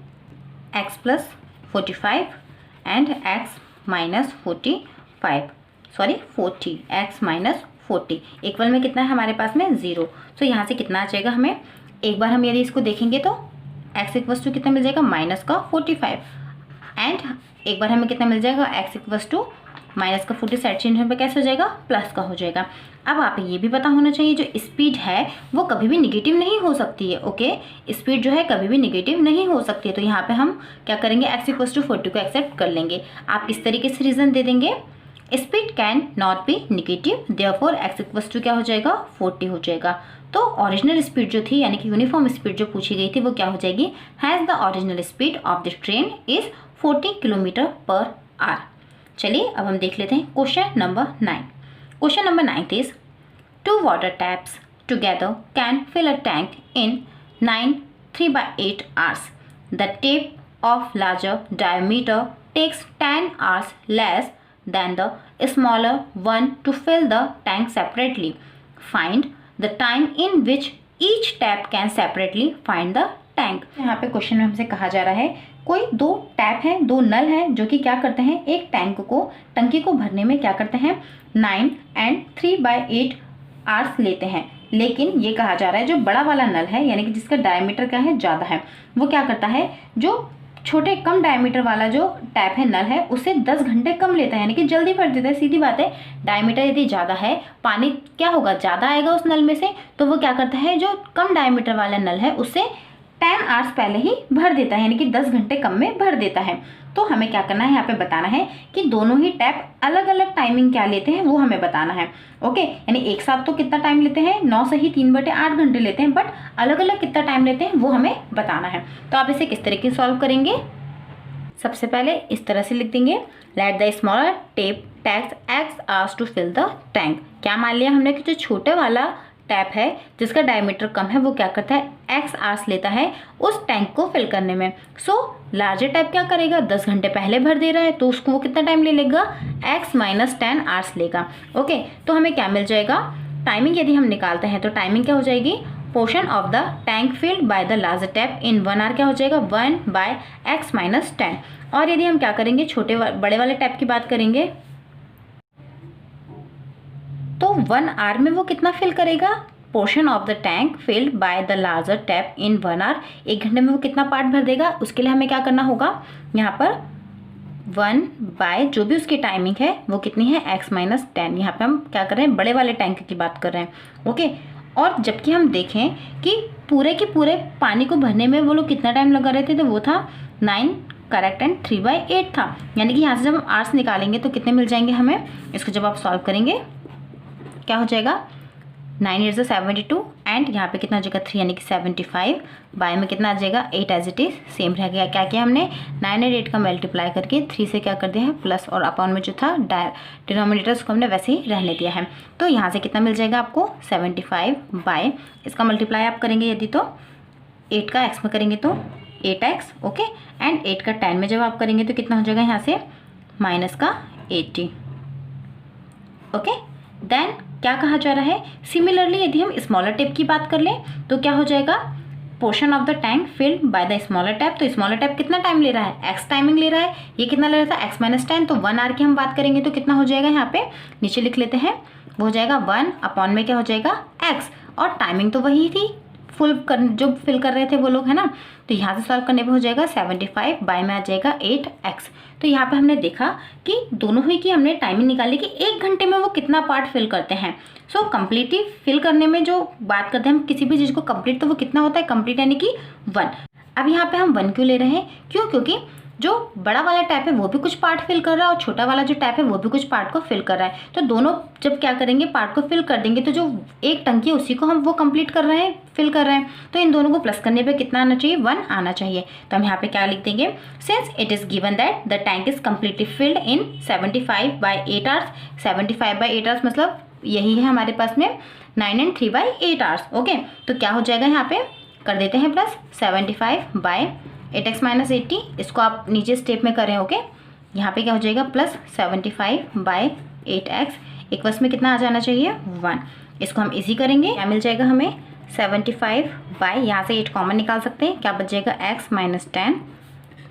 x + 45 and x - 45, sorry 40, x - 40, equal में कितना है हमारे पास में 0। तो यहाँ से कितना आ जाएगा हमें, एक बार हम यदि इसको देखेंगे तो x इक्वल्स टू कितना मिल जाएगा माइनस का 45, एंड एक बार हमें कितना मिल जाएगा x इक्वल्स टू माइनस का 40 साइड चेंज होने पर कैसे हो जाएगा प्लस का हो जाएगा। अब आप ये भी पता होना चाहिए जो स्पीड है वो कभी भी निगेटिव नहीं हो सकती है। ओके, स्पीड जो है कभी भी निगेटिव नहीं हो सकती है। तो यहाँ पे हम क्या करेंगे, x इक्वल्स टू 40 को एक्सेप्ट कर लेंगे। आप इस तरीके से रीजन दे देंगे, speed can not be negative, therefore x equals to क्या हो जाएगा 40 हो जाएगा। तो ओरिजिनल स्पीड जो थी यानी कि यूनिफॉर्म स्पीड जो पूछी गई थी वो क्या हो जाएगी, has the original speed of the train is 40 kilometre per hour. चलिए अब हम देख लेते हैं question number 9। Question number 9 is 2 water taps together can fill a tank in 9 3/8 hours. The tap of larger diameter takes 10 hours less than the smaller one to fill the tank separately. Find the time in which each tap can separately find the tank. यहाँ पे question में हमसे कहा जा रहा है कोई 2 tap हैं, 2 नल हैं जो कि क्या करते हैं, एक टंकी को भरने में क्या करते हैं 9 and 3/8 आवर्स लेते हैं। लेकिन ये कहा जा रहा है जो बड़ा वाला नल है यानी कि जिसका डायमीटर क्या है ज़्यादा है, वो क्या करता है, जो छोटे कम डायमीटर वाला जो टैप है नल है उससे 10 घंटे कम लेता है, यानी कि जल्दी भर देता है। सीधी बात है, डायमीटर यदि ज़्यादा है, पानी क्या होगा, ज़्यादा आएगा उस नल में से, तो वो क्या करता है, जो कम डायमीटर वाला नल है उससे 10 आवर्स पहले ही भर देता है, यानी कि 10 घंटे कम में भर देता है। तो हमें क्या करना है, यहाँ पे बताना है कि दोनों ही टैप अलग अलग टाइमिंग क्या लेते हैं वो हमें बताना है। ओके, यानी एक साथ तो कितना टाइम लेते हैं, 9 से ही 3/8 घंटे लेते हैं, बट अलग अलग कितना टाइम लेते हैं वो हमें बताना है। तो आप इसे किस तरीके से सॉल्व करेंगे, सबसे पहले इस तरह से लिख देंगे, let the smaller tap takes x hours to fill the tank. क्या मान लिया हमने कि जो छोटे वाला टैप है जिसका डायमीटर कम है वो क्या करता है, x आवर्स लेता है उस टैंक को फिल करने में। सो लार्जर टैप क्या करेगा, 10 घंटे पहले भर दे रहा है तो उसको वो कितना टाइम ले लेगा, x माइनस 10 आवर्स लेगा। ओके, तो हमें क्या मिल जाएगा, टाइमिंग यदि हम निकालते हैं तो टाइमिंग क्या हो जाएगी, portion of the tank filled by the larger tap in 1 hour क्या हो जाएगा, 1/x माइनस 10। और यदि हम क्या करेंगे, बड़े वाले टैप की बात करेंगे तो 1 आवर में वो कितना फिल करेगा, portion of the tank filled by the larger tap in 1 hour, 1 घंटे में वो कितना पार्ट भर देगा। उसके लिए हमें क्या करना होगा, यहाँ पर 1 बाय जो भी उसकी टाइमिंग है वो कितनी है, x माइनस 10। यहाँ पे हम क्या कर रहे हैं, बड़े वाले टैंक की बात कर रहे हैं। ओके, और जबकि हम देखें कि पूरे के पूरे पानी को भरने में वो लोग कितना टाइम लगा रहे थे, तो वो था 9 करेक्ट एंड 3/8 था। यानी कि यहाँ से जब हम आर्स निकालेंगे तो कितने मिल जाएंगे हमें, इसको जब आप सॉल्व करेंगे क्या हो जाएगा, 9 8 72 एंड यहाँ पे कितना आ जाएगा 3 यानी कि 75, बाय में कितना आ जाएगा 8 एज इट इज सेम रह गया। क्या किया हमने, 9 और 8 का मल्टीप्लाई करके 3 से क्या कर दिया है प्लस, और अपॉन में जो था डिनोमिनेटर उसको हमने वैसे ही रहने दिया है। तो यहाँ से कितना मिल जाएगा आपको 75 बाय, इसका मल्टीप्लाई आप करेंगे यदि तो 8 का x में करेंगे तो 8x। ओके, एंड 8 का 10 में जब आप करेंगे तो कितना हो जाएगा यहाँ से माइनस का 80। ओके, देन क्या कहा जा रहा है, सिमिलरली यदि हम स्मॉलर टैप की बात कर लें तो क्या हो जाएगा, portion of the tank filled by the smaller tap. तो स्मॉलर टैप कितना टाइम ले रहा है, x टाइमिंग ले रहा है, ये कितना ले रहा था x माइनस 10, तो 1 आवर की हम बात करेंगे तो कितना हो जाएगा, यहाँ पे नीचे लिख लेते हैं, वो हो जाएगा 1 अपॉन में क्या हो जाएगा x, और टाइमिंग तो वही थी जो फिल कर रहे थे वो लोग, है ना। तो यहाँ से सॉल्व करने पे हो जाएगा 75 बाय में आ जाएगा 8x। तो यहाँ पे हमने देखा कि दोनों ही की हमने टाइमिंग निकाली कि 1 घंटे में वो कितना पार्ट फिल करते हैं। सो कंप्लीटली फिल करने में जो बात करते हैं हम किसी भी चीज़ को कंप्लीट, तो वो कितना होता है, कंप्लीट यानी कि 1। अब यहाँ पे हम 1 क्यों ले रहे हैं, क्योंकि जो बड़ा वाला टैप है वो भी कुछ पार्ट फिल कर रहा है और छोटा वाला जो टैप है वो भी कुछ पार्ट को फिल कर रहा है। तो दोनों जब क्या करेंगे, पार्ट को फिल कर देंगे, तो जो एक टंकी है उसी को हम वो कंप्लीट कर रहे हैं, फिल कर रहे हैं। तो इन दोनों को प्लस करने पे कितना आना चाहिए, 1 आना चाहिए। तो हम यहाँ पे क्या लिख देंगे, since it is given that the tank is completely filled in 75/8 hours. 75/8 hours मतलब यही है हमारे पास में 9 and 3/8 आवर्स। ओके, तो क्या हो जाएगा, यहाँ पे कर देते हैं प्लस 75/8x माइनस 80, इसको आप नीचे स्टेप में करें। ओके, यहाँ पे क्या हो जाएगा प्लस 75/8x, इक्वल्स में कितना आ जाना चाहिए 1। इसको हम इजी करेंगे, क्या मिल जाएगा हमें 75 बाय, यहाँ से 8 कॉमन निकाल सकते हैं, क्या बच जाएगा x माइनस 10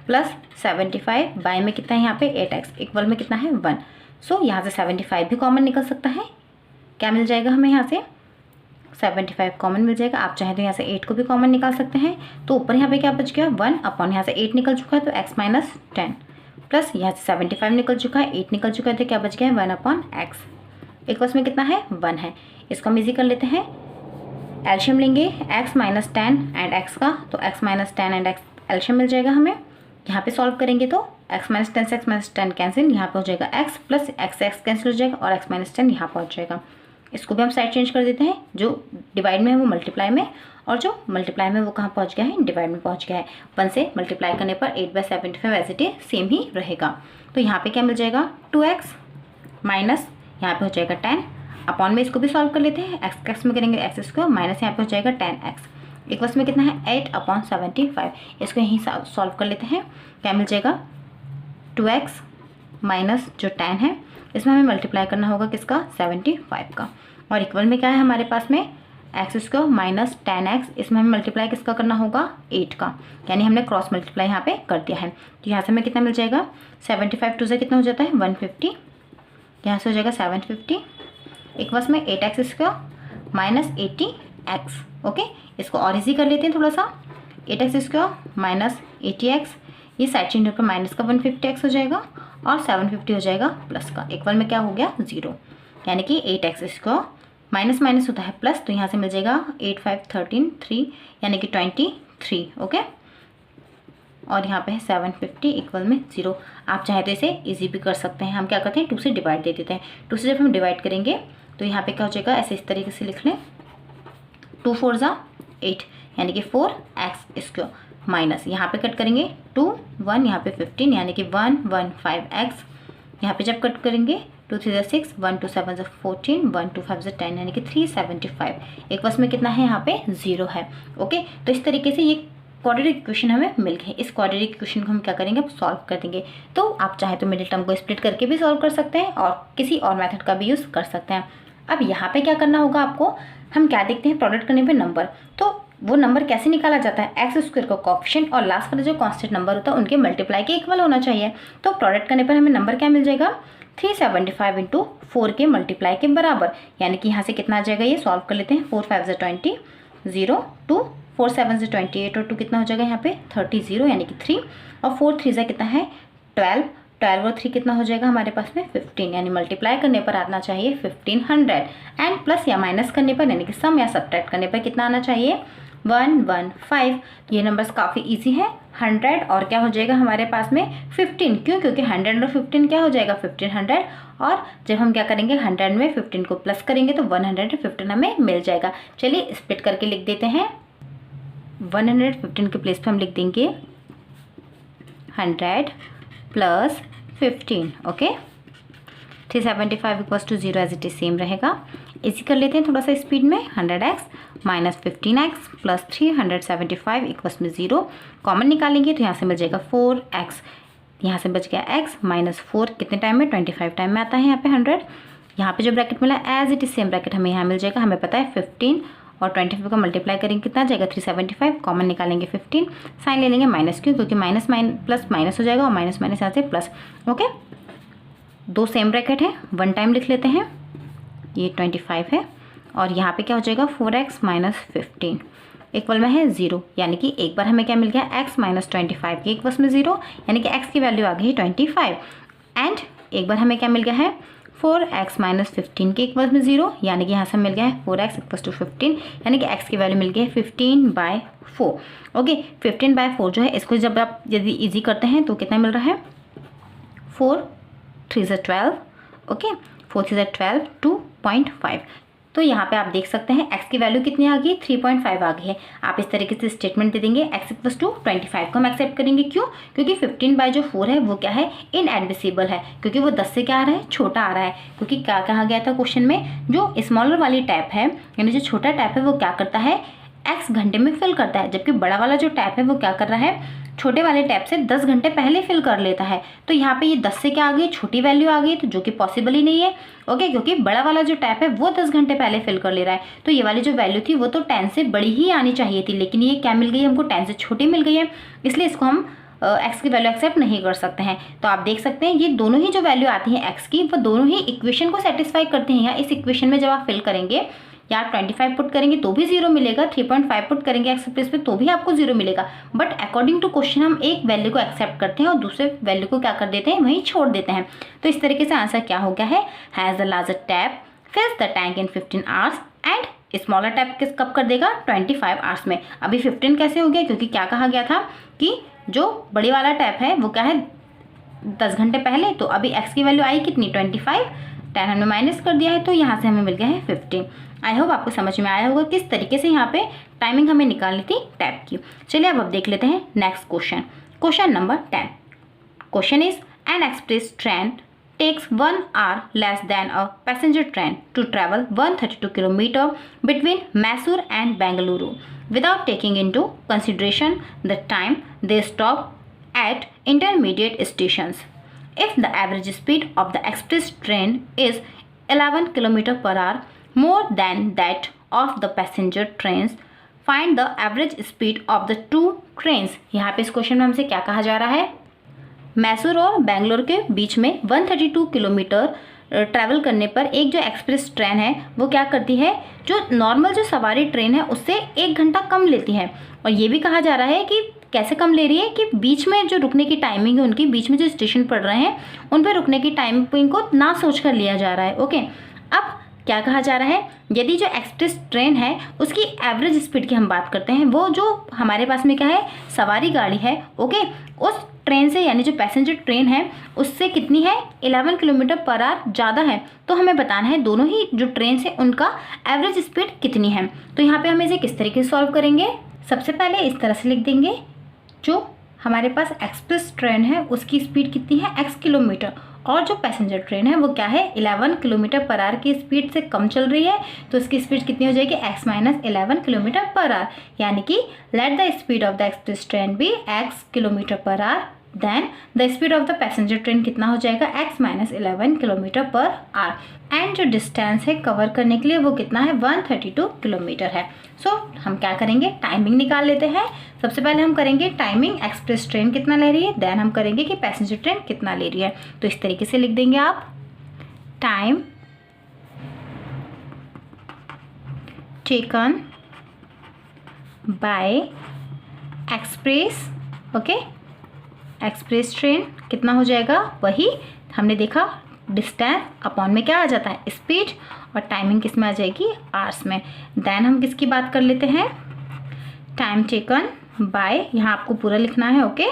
प्लस 75 बाय में कितना है यहाँ पे 8x, इक्वल में कितना है 1। सो यहाँ से 75 भी कॉमन निकल सकता है, क्या मिल जाएगा हमें यहाँ से 75 कॉमन मिल जाएगा। आप चाहें तो यहाँ से 8 को भी कॉमन निकाल सकते हैं। तो ऊपर यहाँ पे क्या बच गया 1 अपॉन, यहाँ से 8 निकल चुका है तो x माइनस 10 प्लस यहाँ से 75 निकल चुका है, 8 निकल चुका है, तो क्या बच गया 1 अपॉन x, इक्वल्स में कितना है 1 है। इसको हम इजी कर लेते हैं, एल्शियम लेंगे x माइनस 10 एंड x का, तो x माइनस 10 एंड x एल्शियम मिल जाएगा हमें। यहाँ पे सॉल्व करेंगे तो x माइनस 10 से x माइनस 10 कैंसिल, यहाँ पे हो जाएगा x प्लस x कैंसिल हो जाएगा और x माइनस 10 यहाँ पहुँच जाएगा। इसको भी हम साइड चेंज कर देते हैं, जो डिवाइड में है वो मल्टीप्लाई में, और जो मल्टीप्लाई में वो कहाँ पहुँच गया है, डिवाइड में पहुँच गया है। 1 से मल्टीप्लाई करने पर 8/75 एज इट इज सेम ही रहेगा। तो यहाँ पे क्या मिल जाएगा 2x माइनस, यहाँ पे हो जाएगा 10 अपॉन में, इसको भी सॉल्व कर लेते हैं, x में करेंगे x स्क्वायर माइनस यहाँ पे हो जाएगा 10x, इक्वल्स में कितना है 8/75। इसको यहीं सॉल्व कर लेते हैं, क्या मिल जाएगा 2x माइनस जो 10 है, इसमें हमें मल्टीप्लाई करना होगा किसका 75 का, और इक्वल में क्या है हमारे पास में एक्स स्क्वायर माइनस 10x, इसमें हमें मल्टीप्लाई किसका करना होगा 8 का, यानी हमने क्रॉस मल्टीप्लाई यहाँ पे कर दिया है। तो यहाँ से हमें कितना मिल जाएगा 75 2 से कितना हो जाता है 150, यहाँ से हो जाएगा 750, इक्वल्स में 8x square minus 80x। Okay, इसको और इजी कर लेते हैं थोड़ा सा। 8x² माइनस 80x, ये साइड चेंज होकर माइनस का 150x हो जाएगा और 750 हो जाएगा प्लस का। इक्वल में क्या हो गया 0, यानी कि 8x² माइनस माइनस होता है प्लस, तो यहाँ से मिल जाएगा 8 5 13 3 यानी कि 23। ओके, और यहाँ पे है 750 इक्वल में 0। आप चाहे तो इसे इजी भी कर सकते हैं। हम क्या करते हैं 2 से डिवाइड दे देते हैं। 2 से जब हम डिवाइड करेंगे तो यहाँ पे क्या हो जाएगा, ऐसे इस तरीके से लिख लें 2 4 ज़ा 8 यानी कि 4x² माइनस यहाँ पे कट करेंगे 2 1 यहाँ पे 15 यानी कि 1 1 5x। यहाँ पे जब कट करेंगे 2 3 ज़ा 6 1 2 7 ज़ा 14 1 2 5 ज़ा 10 यानी कि 375। एक बस में कितना है यहाँ पे 0 है। ओके, तो इस तरीके से ये क्वाड्रेटिक इक्वेशन हमें मिल गई। इस क्वाड्रेटिक इक्वेशन को हम क्या करेंगे, अब सॉल्व कर देंगे। तो आप चाहे तो मिडिल टर्म को स्प्लिट करके भी सॉल्व कर सकते हैं और किसी और मेथड का भी यूज़ कर सकते हैं। अब यहाँ पे क्या करना होगा आपको, हम क्या देखते हैं प्रोडक्ट करने पे नंबर, तो वो नंबर कैसे निकाला जाता है, x² का कोएफिशिएंट और लास्ट वाला जो कांस्टेंट नंबर होता है उनके मल्टीप्लाई के इक्वल होना चाहिए। तो प्रोडक्ट करने पर हमें नंबर क्या मिल जाएगा, 375 इंटू 4 के मल्टीप्लाई के बराबर, यानी कि यहाँ से कितना आ जाएगा, ये सॉल्व कर लेते हैं। 4 5 ज़ा 20 0 2 4 7 ज़ा 28 और 2 कितना हो जाएगा यहाँ पे 30 यानी कि 3 और 4 3 ज़ा कितना है 12 12 और 3 कितना हो जाएगा हमारे पास में 15, यानी मल्टीप्लाई करने पर आना चाहिए 1500 एंड प्लस या माइनस करने पर यानी कि सम या सब्ट्रैक्ट करने पर कितना आना चाहिए 115। ये नंबर्स काफ़ी इजी है। 100 और क्या हो जाएगा हमारे पास में 15, क्यों, क्योंकि 100 और 15 क्या हो जाएगा 1500, और जब हम क्या करेंगे 100 में 15 को प्लस करेंगे तो 115 हमें मिल जाएगा। चलिए स्प्लिट करके लिख देते हैं। 115 के प्लेस पे हम लिख देंगे 100 plus 15। Okay, 375 equals to 0 as it is same रहेगा। इसी कर लेते हैं थोड़ा सा स्पीड में। 100x minus 15x plus 375 equals में 0 कॉमन निकालेंगे तो यहाँ से मिल जाएगा 4x, यहाँ से बच गया x माइनस 4 कितने टाइम में 25 टाइम में आता है यहाँ पे 100। यहाँ पे जो ब्रैकेट मिला as it is same bracket हमें यहाँ मिल जाएगा। हमें पता है 15 और 25 का मल्टीप्लाई करेंगे कितना जाएगा 375, कॉमन निकालेंगे 15, साइन ले लेंगे माइनस, क्यों, क्योंकि माइनस प्लस माइनस हो जाएगा और माइनस माइनस यहाँ से प्लस। ओके, 2 सेम ब्रैकेट है, 1 टाइम लिख लेते हैं, ये 25 है और यहाँ पे क्या हो जाएगा 4x माइनस 15 इक्वल में है 0, यानी कि एक बार हमें क्या मिल गया x माइनस 25 के इक्वल्स में 0, यानी कि x की वैल्यू आ गई 25, एंड एक बार हमें क्या मिल गया है 4x माइनस 15 के इक्वल्स में 0, यानी कि यहाँ से मिल गया है 4x इक्वल्स टू 15, यानी कि x की वैल्यू मिल गई है 15/4। ओके, 15/4 जो है इसको जब आप यदि ईजी करते हैं तो कितना मिल रहा है 4 3 ज़ा 12। ओके, 4 3 ज़ा 12 2.5। तो यहाँ पे आप देख सकते हैं x की वैल्यू कितनी आ गई 3.5 आ गई है। आप इस तरीके से स्टेटमेंट दे देंगे x इक्वल्स टू 25 को हम एक्सेप्ट करेंगे, क्यों, क्योंकि 15/4 है वो क्या है इनएडमिसिबल है, क्योंकि वो 10 से क्या आ रहा है छोटा आ रहा है। क्योंकि क्या कहा गया था क्वेश्चन में, जो स्मॉलर वाली टैप है यानी जो छोटा टैप है वो क्या करता है x घंटे में फिल करता है, जबकि बड़ा वाला जो टैप है वो क्या कर रहा है छोटे वाले टैप से 10 घंटे पहले फिल कर लेता है। तो यहाँ पे ये 10 से क्या आ गई छोटी वैल्यू आ गई, तो जो कि पॉसिबल ही नहीं है। ओके, क्योंकि बड़ा वाला जो टैप है वो 10 घंटे पहले फिल कर ले रहा है, तो ये वाली जो वैल्यू थी वो तो 10 से बड़ी ही आनी चाहिए थी, लेकिन ये क्या मिल गई हमको 10 से छोटी मिल गई है, इसलिए इसको हम x की वैल्यू एक्सेप्ट नहीं कर सकते हैं। तो आप देख सकते हैं ये दोनों ही जो वैल्यू आती है x की वो दोनों ही इक्वेशन को सेटिस्फाई करते हैं। या इस इक्वेशन में जब आप फिल करेंगे या 25 पुट करेंगे तो भी 0 मिलेगा, 3.5 पुट करेंगे x प्लेस पे तो भी आपको 0 मिलेगा, बट अकॉर्डिंग टू क्वेश्चन हम एक वैल्यू को एक्सेप्ट करते हैं और दूसरे वैल्यू को क्या कर देते हैं वहीं छोड़ देते हैं। तो इस तरीके से आंसर क्या हो गया है, has the larger tap फिल्स the tank in 15 hours and smaller tap किस कब कर देगा 25 आवर्स में। अभी 15 कैसे हो गया, क्योंकि क्या कहा गया था कि जो बड़ी वाला टैप है वो क्या है 10 घंटे पहले, तो अभी x की वैल्यू आई कितनी 25, 10 हमने माइनस कर दिया है तो यहाँ से हमें मिल गया है 15। आई होप आपको समझ में आया होगा किस तरीके से यहाँ पे टाइमिंग हमें निकालनी थी टैप की। चलिए अब देख लेते हैं next question, question number 10। Question is an express train takes 1 hour less than a passenger train to travel 132 km between Mysore and Bengaluru without taking into consideration the time they stop at intermediate stations. If the average speed of the express train is 11 km per hour more than that of the passenger trains, find the average speed of the two trains. यहाँ पे इस question में हमसे क्या कहा जा रहा है, मैसूर और बेंगलोर के बीच में 132 किलोमीटर ट्रैवल करने पर एक जो एक्सप्रेस ट्रेन है वो क्या करती है, जो नॉर्मल जो सवारी ट्रेन है उससे 1 घंटा कम लेती है। और ये भी कहा जा रहा है कि कैसे कम ले रही है कि बीच में जो रुकने की टाइमिंग है उनकी, बीच में जो स्टेशन पड़ रहे हैं उन पर रुकने की टाइमिंग को ना सोच कर लिया जा रहा है। ओके, अब क्या कहा जा रहा है, यदि जो एक्सप्रेस ट्रेन है उसकी एवरेज स्पीड की हम बात करते हैं, वो जो हमारे पास में क्या है, सवारी गाड़ी है, ओके, उस ट्रेन से यानी जो पैसेंजर ट्रेन है उससे कितनी है, 11 किलोमीटर पर आवर ज़्यादा है। तो हमें बताना है दोनों ही जो ट्रेन से उनका एवरेज स्पीड कितनी है। तो यहाँ पे हम इसे किस तरीके से सॉल्व करेंगे, सबसे पहले इस तरह से लिख देंगे, जो हमारे पास एक्सप्रेस ट्रेन है उसकी स्पीड कितनी है, x किलोमीटर, और जो पैसेंजर ट्रेन है वो क्या है, 11 किलोमीटर पर आवर की स्पीड से कम चल रही है, तो इसकी स्पीड कितनी हो जाएगी, x minus 11 kilometre per hour, यानी कि let the speed of the express train be x kilometre per hour, then the speed of the passenger train कितना हो जाएगा, x minus 11 kilometre per hour, and जो distance है cover करने के लिए वो कितना है, 132 किलोमीटर है। सो हम क्या करेंगे, टाइमिंग निकाल लेते हैं। सबसे पहले हम करेंगे टाइमिंग, एक्सप्रेस ट्रेन कितना ले रही है, देन हम करेंगे कि पैसेंजर ट्रेन कितना ले रही है। तो इस तरीके से लिख देंगे आप, time taken by express, okay, express train कितना हो जाएगा, वही हमने देखा डिस्टेंस अपॉन में क्या आ जाता है, स्पीड, और टाइमिंग किस में आ जाएगी, आवर्स में। देन हम किसकी बात कर लेते हैं, टाइम टेकन बाय, यहाँ आपको पूरा लिखना है, ओके,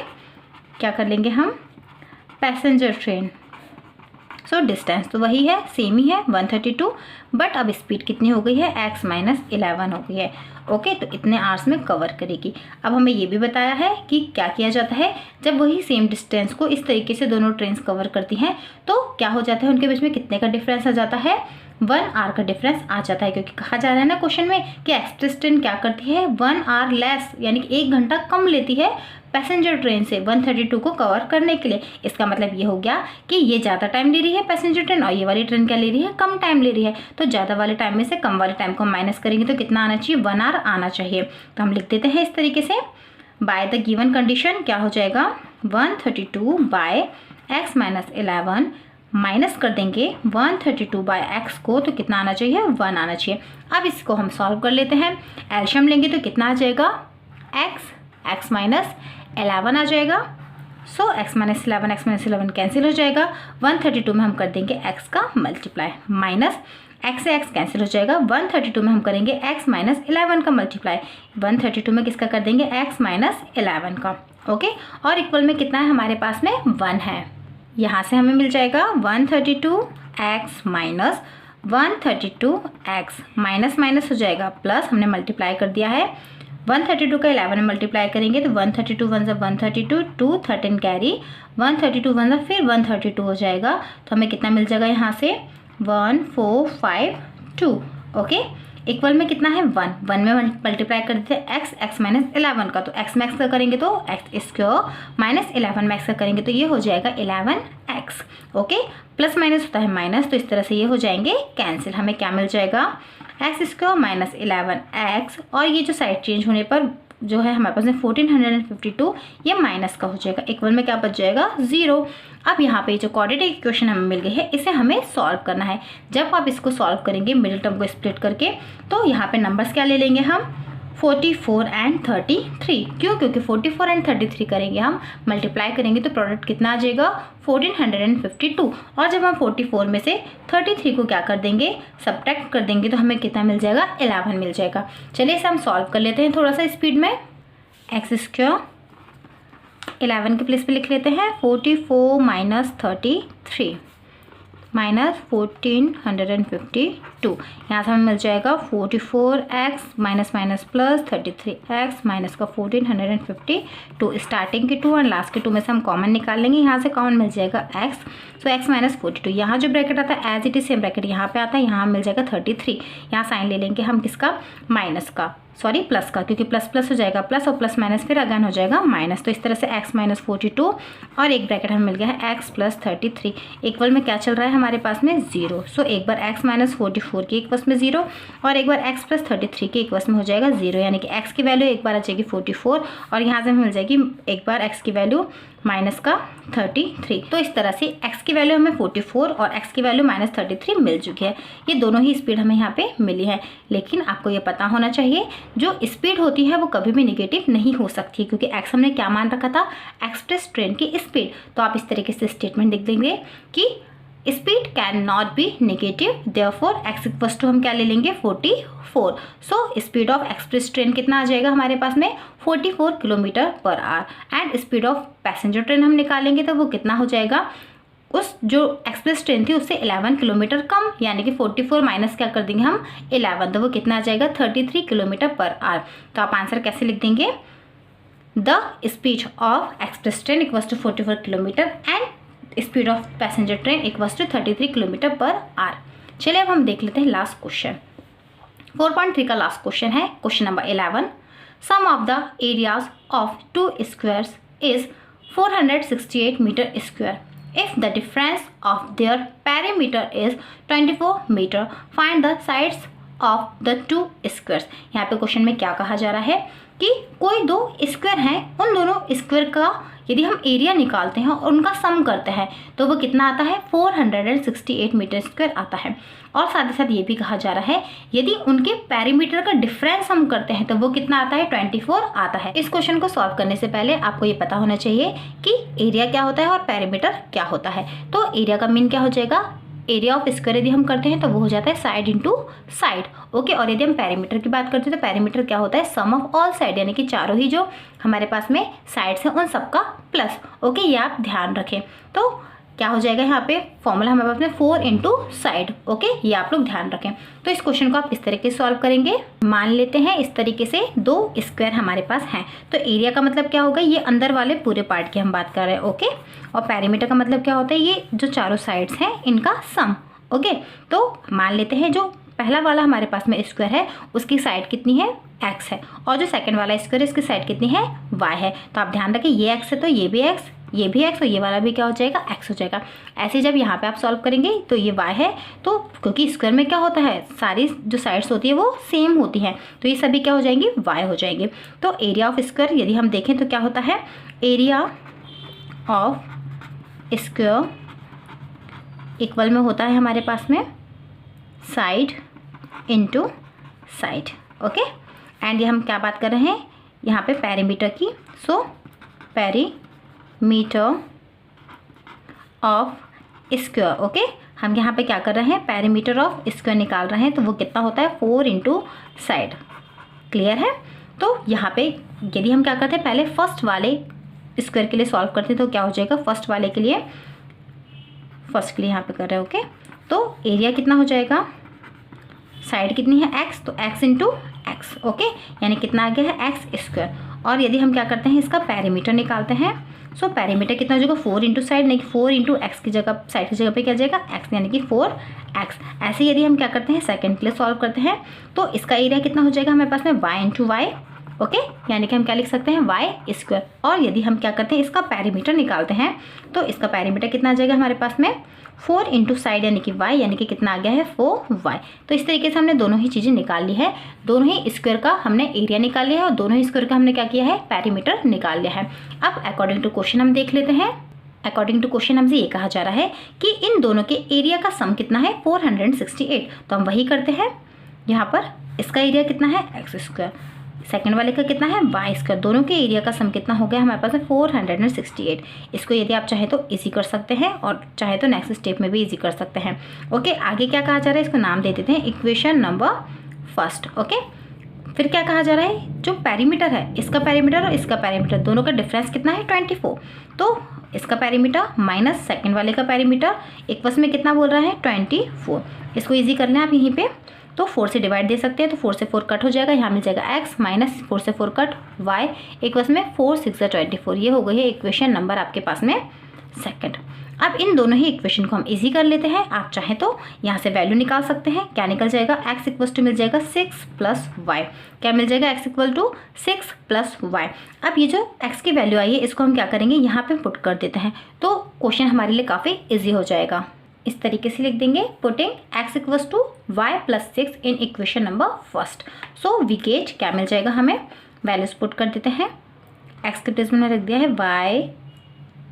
क्या कर लेंगे हम, पैसेंजर ट्रेन। सो डिस्टेंस तो वही है, सेम ही है 132, बट अब स्पीड कितनी हो गई है, x माइनस 11 हो गई है। ओके, तो इतने आवर्स में कवर करेगी। अब हमें ये भी बताया है कि क्या किया जाता है, जब वही सेम डिस्टेंस को इस तरीके से दोनों ट्रेन कवर करती हैं तो क्या हो जाता है, उनके बीच में कितने का डिफरेंस आ जाता है, 1 आवर का डिफरेंस आ जाता है, क्योंकि कहा जा रहा है ना क्वेश्चन में कि एक्सप्रेस ट्रेन क्या करती है, 1 आवर लेस, यानी कि 1 घंटा कम लेती है पैसेंजर ट्रेन से 132 को कवर करने के लिए। इसका मतलब ये हो गया कि ये ज़्यादा टाइम ले रही है पैसेंजर ट्रेन, और ये वाली ट्रेन क्या ले रही है, कम टाइम ले रही है। तो ज़्यादा वाले टाइम में से कम वाले टाइम को माइनस करेंगे तो कितना आना चाहिए, 1 आवर आना चाहिए। तो हम लिख देते हैं इस तरीके से, बाय द गिवन कंडीशन क्या हो जाएगा, 132 बाय x माइनस 11, माइनस कर देंगे 132 बाय x को, तो कितना आना चाहिए, 1 आना चाहिए। अब इसको हम सॉल्व कर लेते हैं, एलशियम लेंगे तो कितना आ जाएगा, x माइनस 11 आ जाएगा। सो x माइनस 11 कैंसिल हो जाएगा, 132 में हम कर देंगे x का मल्टीप्लाई, माइनस x से x कैंसिल हो जाएगा, 132 में हम करेंगे x माइनस 11 का मल्टीप्लाई, 132 में किसका कर देंगे, x माइनस 11 का, ओके, और इक्वल में कितना है हमारे पास में, 1 है। यहाँ से हमें मिल जाएगा 132x minus 132x, minus minus हो जाएगा प्लस, हमने मल्टीप्लाई कर दिया है, 132 का 11 में मल्टीप्लाई करेंगे तो 132 वन सा 132, 2 13 कैरी, 132 वन सा फिर 132 हो जाएगा, तो हमें कितना मिल जाएगा यहाँ से 1452, ओके, इक्वल में कितना है 1 में मल्टीप्लाई कर देते हैं x माइनस 11 का, तो x मैक्स का करेंगे तो x स्क्वायर माइनस 11 मैक्स का करेंगे तो ये हो जाएगा 11x, ओके, प्लस माइनस होता है माइनस, तो इस तरह से ये हो जाएंगे कैंसिल। हमें क्या मिल जाएगा, x स्क्वायर माइनस 11x, और ये जो साइड चेंज होने पर जो है हमारे पास में 1452, ये माइनस का हो जाएगा, इक्वल में क्या बच जाएगा 0। अब यहाँ पे जो क्वाड्रेटिक इक्वेशन हमें मिल गई है इसे हमें सॉल्व करना है। जब आप इसको सॉल्व करेंगे मिडिल टर्म को स्प्लिट करके, तो यहाँ पे नंबर्स क्या ले लेंगे हम, 44 एंड 33, क्यों, क्योंकि 44 एंड 33 करेंगे हम, मल्टीप्लाई करेंगे तो प्रोडक्ट कितना आ जाएगा 1452, और जब हम 44 में से 33 को क्या कर देंगे, सब्ट्रैक्ट कर देंगे तो हमें कितना मिल जाएगा, 11 मिल जाएगा। चलिए इसे हम सॉल्व कर लेते हैं थोड़ा सा स्पीड में, एक्स स्क्वायर 11 के प्लेस पे लिख लेते हैं, 44 माइनस 33 माइनस 1452, यहाँ से हमें मिल जाएगा 44x minus minus plus 33x minus का 1452, स्टार्टिंग के 2 और लास्ट के 2 में से हम कॉमन निकाल लेंगे, यहाँ से कॉमन मिल जाएगा x, सो x माइनस 42, यहाँ जो ब्रैकेट आता है as it is same bracket यहाँ पे आता है, यहाँ मिल जाएगा 33, यहाँ साइन ले लेंगे हम किसका, माइनस का, सॉरी प्लस का, क्योंकि प्लस प्लस हो जाएगा प्लस, और प्लस माइनस फिर अगेन हो जाएगा माइनस, तो इस तरह से x माइनस 42 और एक ब्रैकेट हमें मिल गया है x प्लस 33, इक्वल में क्या चल रहा है हमारे पास में 0। सो एक बार x माइनस 44 के इक्वस में 0 और एक बार x प्लस 33 के इक्वस में हो जाएगा 0, यानी कि x की वैल्यू एक बार आ जाएगी 44 और यहाँ से हमें मिल जाएगी एक बार x की वैल्यू माइनस का 33। तो इस तरह से x की वैल्यू हमें 44 और x की वैल्यू -33 मिल चुकी है। ये दोनों ही स्पीड हमें यहाँ पे मिली है। लेकिन आपको ये पता होना चाहिए जो स्पीड होती है वो कभी भी निगेटिव नहीं हो सकती, क्योंकि x हमने क्या मान रखा था, एक्सप्रेस ट्रेन की स्पीड। तो आप इस तरीके से स्टेटमेंट लिख देंगे कि speed can not be negative, therefore x equal to हम क्या ले लेंगे 44। So speed of express train कितना आ जाएगा हमारे पास में 44 kilometre per hour. And speed of passenger train हम निकालेंगे तो वो कितना हो जाएगा, उस जो एक्सप्रेस ट्रेन थी उससे 11 किलोमीटर कम, यानी कि 44 माइनस क्या कर देंगे हम 11, तो वो कितना आ जाएगा 33 किलोमीटर पर आवर। तो आप आंसर कैसे लिख देंगे, the speed of express train equals to 44 kilometre and speed of passenger train equals to 33 kilometre per hour. चलिए अब हम देख लेते हैं लास्ट क्वेश्चन। 4.3 का लास्ट क्वेश्चन है question number 11। Sum of the areas of two squares is 468 metre square. If the difference of their perimeter is 24 metre, find the sides of the two squares. यहाँ पे question में क्या कहा जा रहा है कि कोई दो स्क्वायर हैं, उन दोनों स्क्वायर का यदि हम एरिया निकालते हैं और उनका सम करते हैं तो वो कितना आता है 468 मीटर स्क्वायर आता है। और साथ ही साथ ये भी कहा जा रहा है यदि उनके पेरीमीटर का डिफरेंस हम करते हैं तो वो कितना आता है 24 आता है। इस क्वेश्चन को सॉल्व करने से पहले आपको ये पता होना चाहिए कि एरिया क्या होता है और पेरीमीटर क्या होता है। तो एरिया का मीन क्या हो जाएगा, एरिया ऑफ स्क्वायर यदि हम करते हैं तो वो हो जाता है साइड इंटू साइड, ओके। और यदि हम पेरीमीटर की बात करते हैं तो पेरीमीटर क्या होता है, सम ऑफ ऑल साइड, यानी कि चारों ही जो हमारे पास में साइड्स हैं उन सबका प्लस, ओके। ये आप ध्यान रखें। तो क्या हो जाएगा यहाँ पे फॉर्मूला हमारे पास में 4 इंटू साइड, ओके। ये आप लोग ध्यान रखें। तो इस क्वेश्चन को आप इस तरीके से सॉल्व करेंगे। मान लेते हैं इस तरीके से दो स्क्वायर हमारे पास हैं, तो एरिया का मतलब क्या होगा, ये अंदर वाले पूरे पार्ट की हम बात कर रहे हैं, ओके। और पेरीमीटर का मतलब क्या होता है, ये जो चारों साइड्स हैं इनका सम, ओके। तो मान लेते हैं जो पहला वाला हमारे पास में स्क्वायर है उसकी साइड कितनी है x है, और जो सेकंड वाला स्क्वायर है इसकी साइड कितनी है y है। तो आप ध्यान रखें ये x है तो ये भी x, ये भी x और ये वाला भी क्या हो जाएगा x हो जाएगा। ऐसे जब यहाँ पे आप सॉल्व करेंगे तो ये y है, तो क्योंकि स्क्वायर में क्या होता है सारी जो साइड्स होती है वो सेम होती हैं, तो ये सभी क्या हो जाएंगी y हो जाएंगे। तो एरिया ऑफ स्क्वायर यदि हम देखें तो क्या होता है, एरिया ऑफ स्क्वायर इक्वल में होता है हमारे पास में side into side, okay. And ये हम क्या बात कर रहे हैं यहाँ पे पेरीमीटर की, so perimeter of square, okay. हम यहाँ पे क्या कर रहे हैं, पेरीमीटर ऑफ स्क्वायर निकाल रहे हैं, तो वो कितना होता है 4 इंटू साइड, क्लियर है। तो यहाँ पे यदि हम क्या करते हैं पहले फर्स्ट वाले स्क्वायर के लिए सॉल्व करते हैं तो क्या हो जाएगा, फर्स्ट के लिए यहाँ पे कर रहे हैं, ओके। तो एरिया कितना हो जाएगा, साइड कितनी है x, तो x इंटू एक्स, ओके, यानी कितना आ गया है x स्क्वायर। और यदि हम क्या करते हैं इसका पेरीमीटर निकालते हैं, सो पेरीमीटर कितना हो जाएगा 4 इंटू साइड, नहीं 4 इंटू एक्स की जगह साइड की जगह पे क्या जाएगा x, यानी कि 4x। ऐसे यदि हम क्या करते हैं सेकंड के लिए सॉल्व करते हैं तो इसका एरिया कितना हो जाएगा हमारे पास में y इंटू वाई, ओके, यानी कि हम क्या लिख सकते हैं y स्क्वायर। और यदि हम क्या करते हैं इसका पेरीमीटर निकालते हैं तो इसका पेरीमीटर कितना आ जाएगा हमारे पास में 4 इंटू साइड, यानी कि y, यानी कि कितना आ गया है 4y। तो इस तरीके से हमने दोनों ही चीज़ें निकाल ली है, दोनों ही स्क्वायर का हमने एरिया निकाल लिया है और दोनों ही स्क्वायर का हमने क्या किया है पेरीमीटर निकाल लिया है। अब अकॉर्डिंग टू क्वेश्चन हम देख लेते हैं। अकॉर्डिंग टू क्वेश्चन हमसे ये कहा जा रहा है कि इन दोनों के एरिया का सम कितना है 468, तो हम वही करते हैं। यहाँ पर इसका एरिया कितना है एक्स स्क्वायर, सेकंड वाले का कितना है वाई स्क्वायर, दोनों के एरिया का सम कितना हो गया हमारे पास है 468। इसको यदि आप चाहे तो इजी कर सकते हैं और चाहे तो नेक्स्ट स्टेप में भी इजी कर सकते हैं, ओके। आगे क्या कहा जा रहा है, इसको नाम दे देते हैं इक्वेशन नंबर फर्स्ट, ओके। फिर क्या कहा जा रहा है, जो पेरीमीटर है इसका पेरीमीटर और इसका पेरीमीटर दोनों का डिफरेंस कितना है 24, तो इसका पेरीमीटर माइनस सेकंड वाले का पेरीमीटर इक्वल्स में कितना बोल रहा है 24। इसको इजी कर लें आप यहीं पे, तो 4 से डिवाइड दे सकते हैं, तो 4 से 4 कट हो जाएगा, यहाँ मिल जाएगा x माइनस 4 से 4 कट y इक्वल्स में 4 6 24। ये हो गई है इक्वेशन नंबर आपके पास में सेकंड। अब इन दोनों ही इक्वेशन को हम इजी कर लेते हैं। आप चाहें तो यहाँ से वैल्यू निकाल सकते हैं, क्या निकल जाएगा x इक्वल्स टू मिल जाएगा 6 प्लस y, क्या मिल जाएगा x equal to 6 plus y। अब ये जो x की वैल्यू आई है इसको हम क्या करेंगे यहाँ पे पुट कर देते हैं, तो क्वेश्चन हमारे लिए काफ़ी ईजी हो जाएगा। इस तरीके से लिख देंगे putting x equals to y plus 6 in equation number first. So we get क्या मिल जाएगा हमें, वैल्यूज पुट कर देते हैं। x के प्लेस में रख दिया है y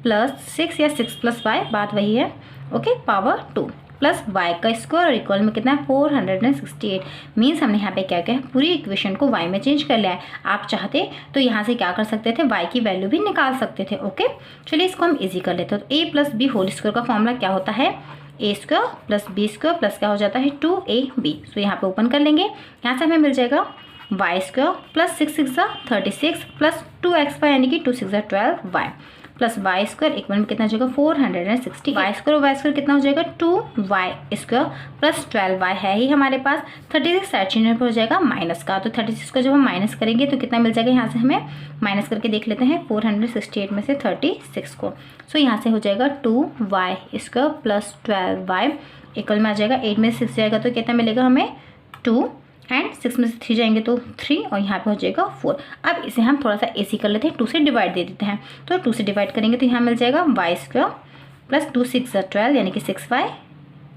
प्लस 6 या 6 प्लस वाई, बात वही है, ओके, पावर 2 प्लस वाई का स्क्वायर और इक्वल में कितना है 468। मीन्स हमने यहाँ पे क्या किया है, पूरी इक्वेशन को वाई में चेंज कर लिया है। आप चाहते तो यहाँ से क्या कर सकते थे, वाई की वैल्यू भी निकाल सकते थे। ओके, चलिए इसको हम इजी कर लेते हैं। तो A plus B whole square का फॉर्मूला क्या होता है, A square plus B square plus क्या हो जाता है 2ab। तो यहाँ पे ओपन कर लेंगे, यहाँ से हमें मिल जाएगा Y square plus 6 6 36 plus 2x यानी कि 2 6 12y plus Y square equal में कितना हो जाएगा 460। वाई स्क्वायर और वाई स्क्वायर कितना हो जाएगा 2y स्क्वायर प्लस 12y है ही हमारे पास। 36 साइड चिन्ह पर हो जाएगा माइनस का, तो 36 को जब हम माइनस करेंगे तो कितना मिल जाएगा, यहाँ से हमें माइनस करके देख लेते हैं 468 में से 36 को। सो यहाँ से हो जाएगा 2y square plus 12y equal में आ जाएगा 8 में से 6 जाएगा तो कितना मिलेगा हमें 2 एंड 6 में से 3 जाएंगे तो 3 और यहाँ पे हो जाएगा 4। अब इसे हम थोड़ा सा ऐसी कर लेते हैं, 2 से डिवाइड दे देते हैं। तो 2 से डिवाइड करेंगे तो यहाँ मिल जाएगा वाई स्क्वायर प्लस 2 6 12 यानी कि 6y,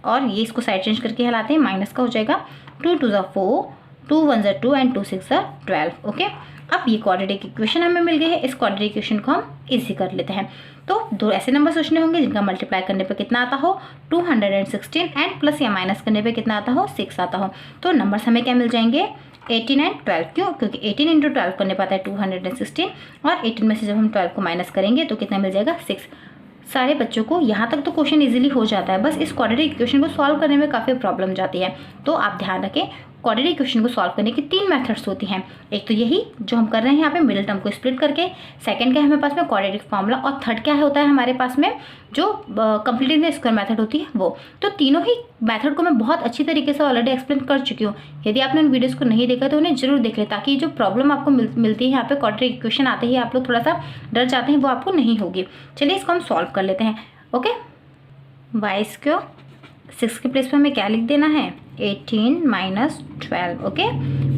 और ये इसको साइड चेंज करके हलाते हैं, माइनस का हो जाएगा 2 2 4 2 1 2 एंड 2 6 12। ओके, अब ये क्वाड्रेटिक इक्वेशन हमें मिल गई है। इस क्वाड्रेटिक इक्वेशन को हम इजी कर लेते हैं। तो दो ऐसे नंबर सोचने होंगे जिनका मल्टीप्लाई करने पे कितना आता हो 216 एंड प्लस या माइनस करने पे कितना आता हो 6 आता हो। तो नंबर्स हमें क्या मिल जाएंगे 18 एंड 12। क्यों, क्योंकि 18 इंटू 12 करने पाता है 216 और 18 में से जब हम 12 को माइनस करेंगे तो कितना मिल जाएगा 6। सारे बच्चों को यहाँ तक तो क्वेश्चन इजीली हो जाता है, बस इस क्वाड्रेटिक इक्वेशन को सॉल्व करने में काफ़ी प्रॉब्लम जाती है। तो आप ध्यान रखें, क्वाड्रेटिक इक्वेशन को सॉल्व करने की 3 मेथड्स होती हैं। एक तो यही जो हम कर रहे हैं यहाँ पे मिडिल टर्म को स्प्लिट करके, सेकंड क्या है हमारे पास में क्वाड्रेटिक फार्मूला, और थर्ड क्या होता है हमारे पास में जो कंप्लीटिंग द स्क्वायर मेथड होती है वो। तो तीनों ही मेथड को मैं बहुत अच्छी तरीके से ऑलरेडी एक्सप्लेन कर चुकी हूँ। यदि आपने उन वीडियोज़ को नहीं देखा तो उन्हें जरूर देख लें, ताकि जो प्रॉब्लम आपको मिलती है यहाँ पे क्वाड्रेटिक इक्वेशन आते ही आप लोग थोड़ा सा डर जाते हैं वो आपको नहीं होगी। चलिए इसको हम सॉल्व कर लेते हैं। ओके, वाई स्क्वायर 6 के प्लेस पे हमें क्या लिख देना है 18 माइनस 12। ओके,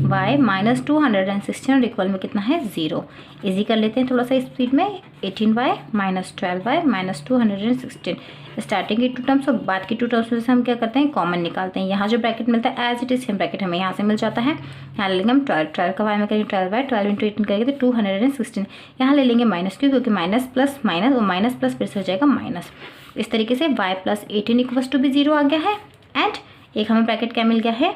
वाई माइनस 216 और इक्वल में कितना है 0। इजी कर लेते हैं थोड़ा सा स्पीड में। 18y minus 12y minus 216 starting की 2 टर्म्स और बाद की 2 टर्म्स में से हम क्या करते हैं कॉमन निकालते हैं। यहाँ जो ब्रैकेट मिलता है as it is same bracket हमें यहाँ से मिल जाता है। यहाँ ले लेंगे हम 12 का वाई में करेंगे 12y, 12 इंटू 18 करेंगे तो 216। यहाँ ले लेंगे माइनस क्योंकि माइनस प्लस माइनस और माइनस प्लस फिर से हो जाएगा माइनस। इस तरीके से y प्लस 18 इक्वल्स टू भी 0 आ गया है। एंड एक हमें ब्रैकेट क्या मिल गया है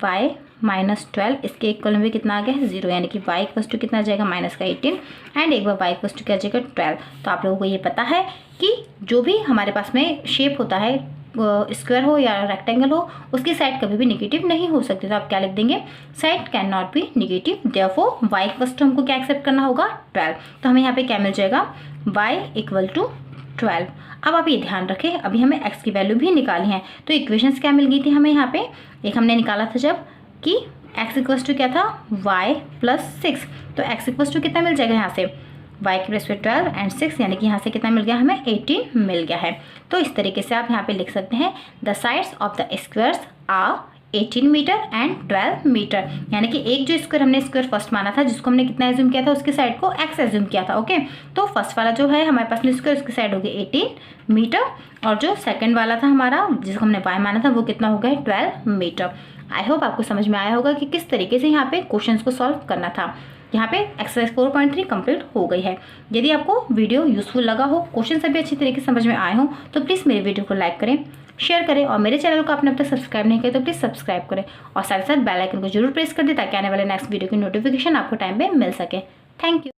y माइनस 12, इसके इक्वल में भी कितना आ गया है 0, यानी कि y इक्वल्स टू कितना आ जाएगा माइनस का 18 एंड एक बार y इक्वल्स टू क्या आ जाएगा 12। तो आप लोगों को ये पता है कि जो भी हमारे पास में शेप होता है स्क्वायर हो या रेक्टेंगल हो उसकी साइड कभी भी निगेटिव नहीं हो सकती। तो आप क्या लिख देंगे side can not be negative, therefore y equals to हमको क्या एक्सेप्ट करना होगा 12। तो हमें यहाँ पे क्या मिल जाएगा y इक्वल टू 12। अब आप ये ध्यान रखें, अभी हमें x की वैल्यू भी निकाली है। तो इक्वेशंस क्या मिल गई थी हमें यहाँ पे, एक हमने निकाला था जब कि x इक्वल्स टू क्या था y प्लस 6, तो x इक्वल्स टू कितना मिल जाएगा यहाँ से y के प्लेस पे 12 एंड 6, यानी कि यहाँ से कितना मिल गया हमें 18 मिल गया है। तो इस तरीके से आप यहाँ पे लिख सकते हैं the sides of the squares are 18 metre and 12 metre, यानी कि एक जो स्क्वायर हमने स्क्वायर फर्स्ट माना था जिसको हमने कितना एज्यूम किया था उसकी साइड को x एज्यूम किया था। ओके, तो फर्स्ट वाला जो है हमारे पास में स्क्वायर उसकी साइड होगी 18 मीटर और जो सेकंड वाला था हमारा जिसको हमने y माना था वो कितना हो गया 12 मीटर। आई होप आपको समझ में आया होगा कि किस तरीके से यहाँ पे क्वेश्चंस को सॉल्व करना था। यहाँ पे एक्सरसाइज 4.3 कंप्लीट हो गई है। यदि आपको वीडियो यूजफुल लगा हो, क्वेश्चन सभी अच्छी तरीके से समझ में आए हो तो प्लीज़ मेरे वीडियो को लाइक करें, शेयर करें और मेरे चैनल को आपने अब तक सब्सक्राइब नहीं किया तो प्लीज़ सब्सक्राइब करें और साथ ही साथ बेल आइकन को जरूर प्रेस कर दें ताकि आने वाले नेक्स्ट वीडियो की नोटिफिकेशन आपको टाइम पे मिल सके। Thank you.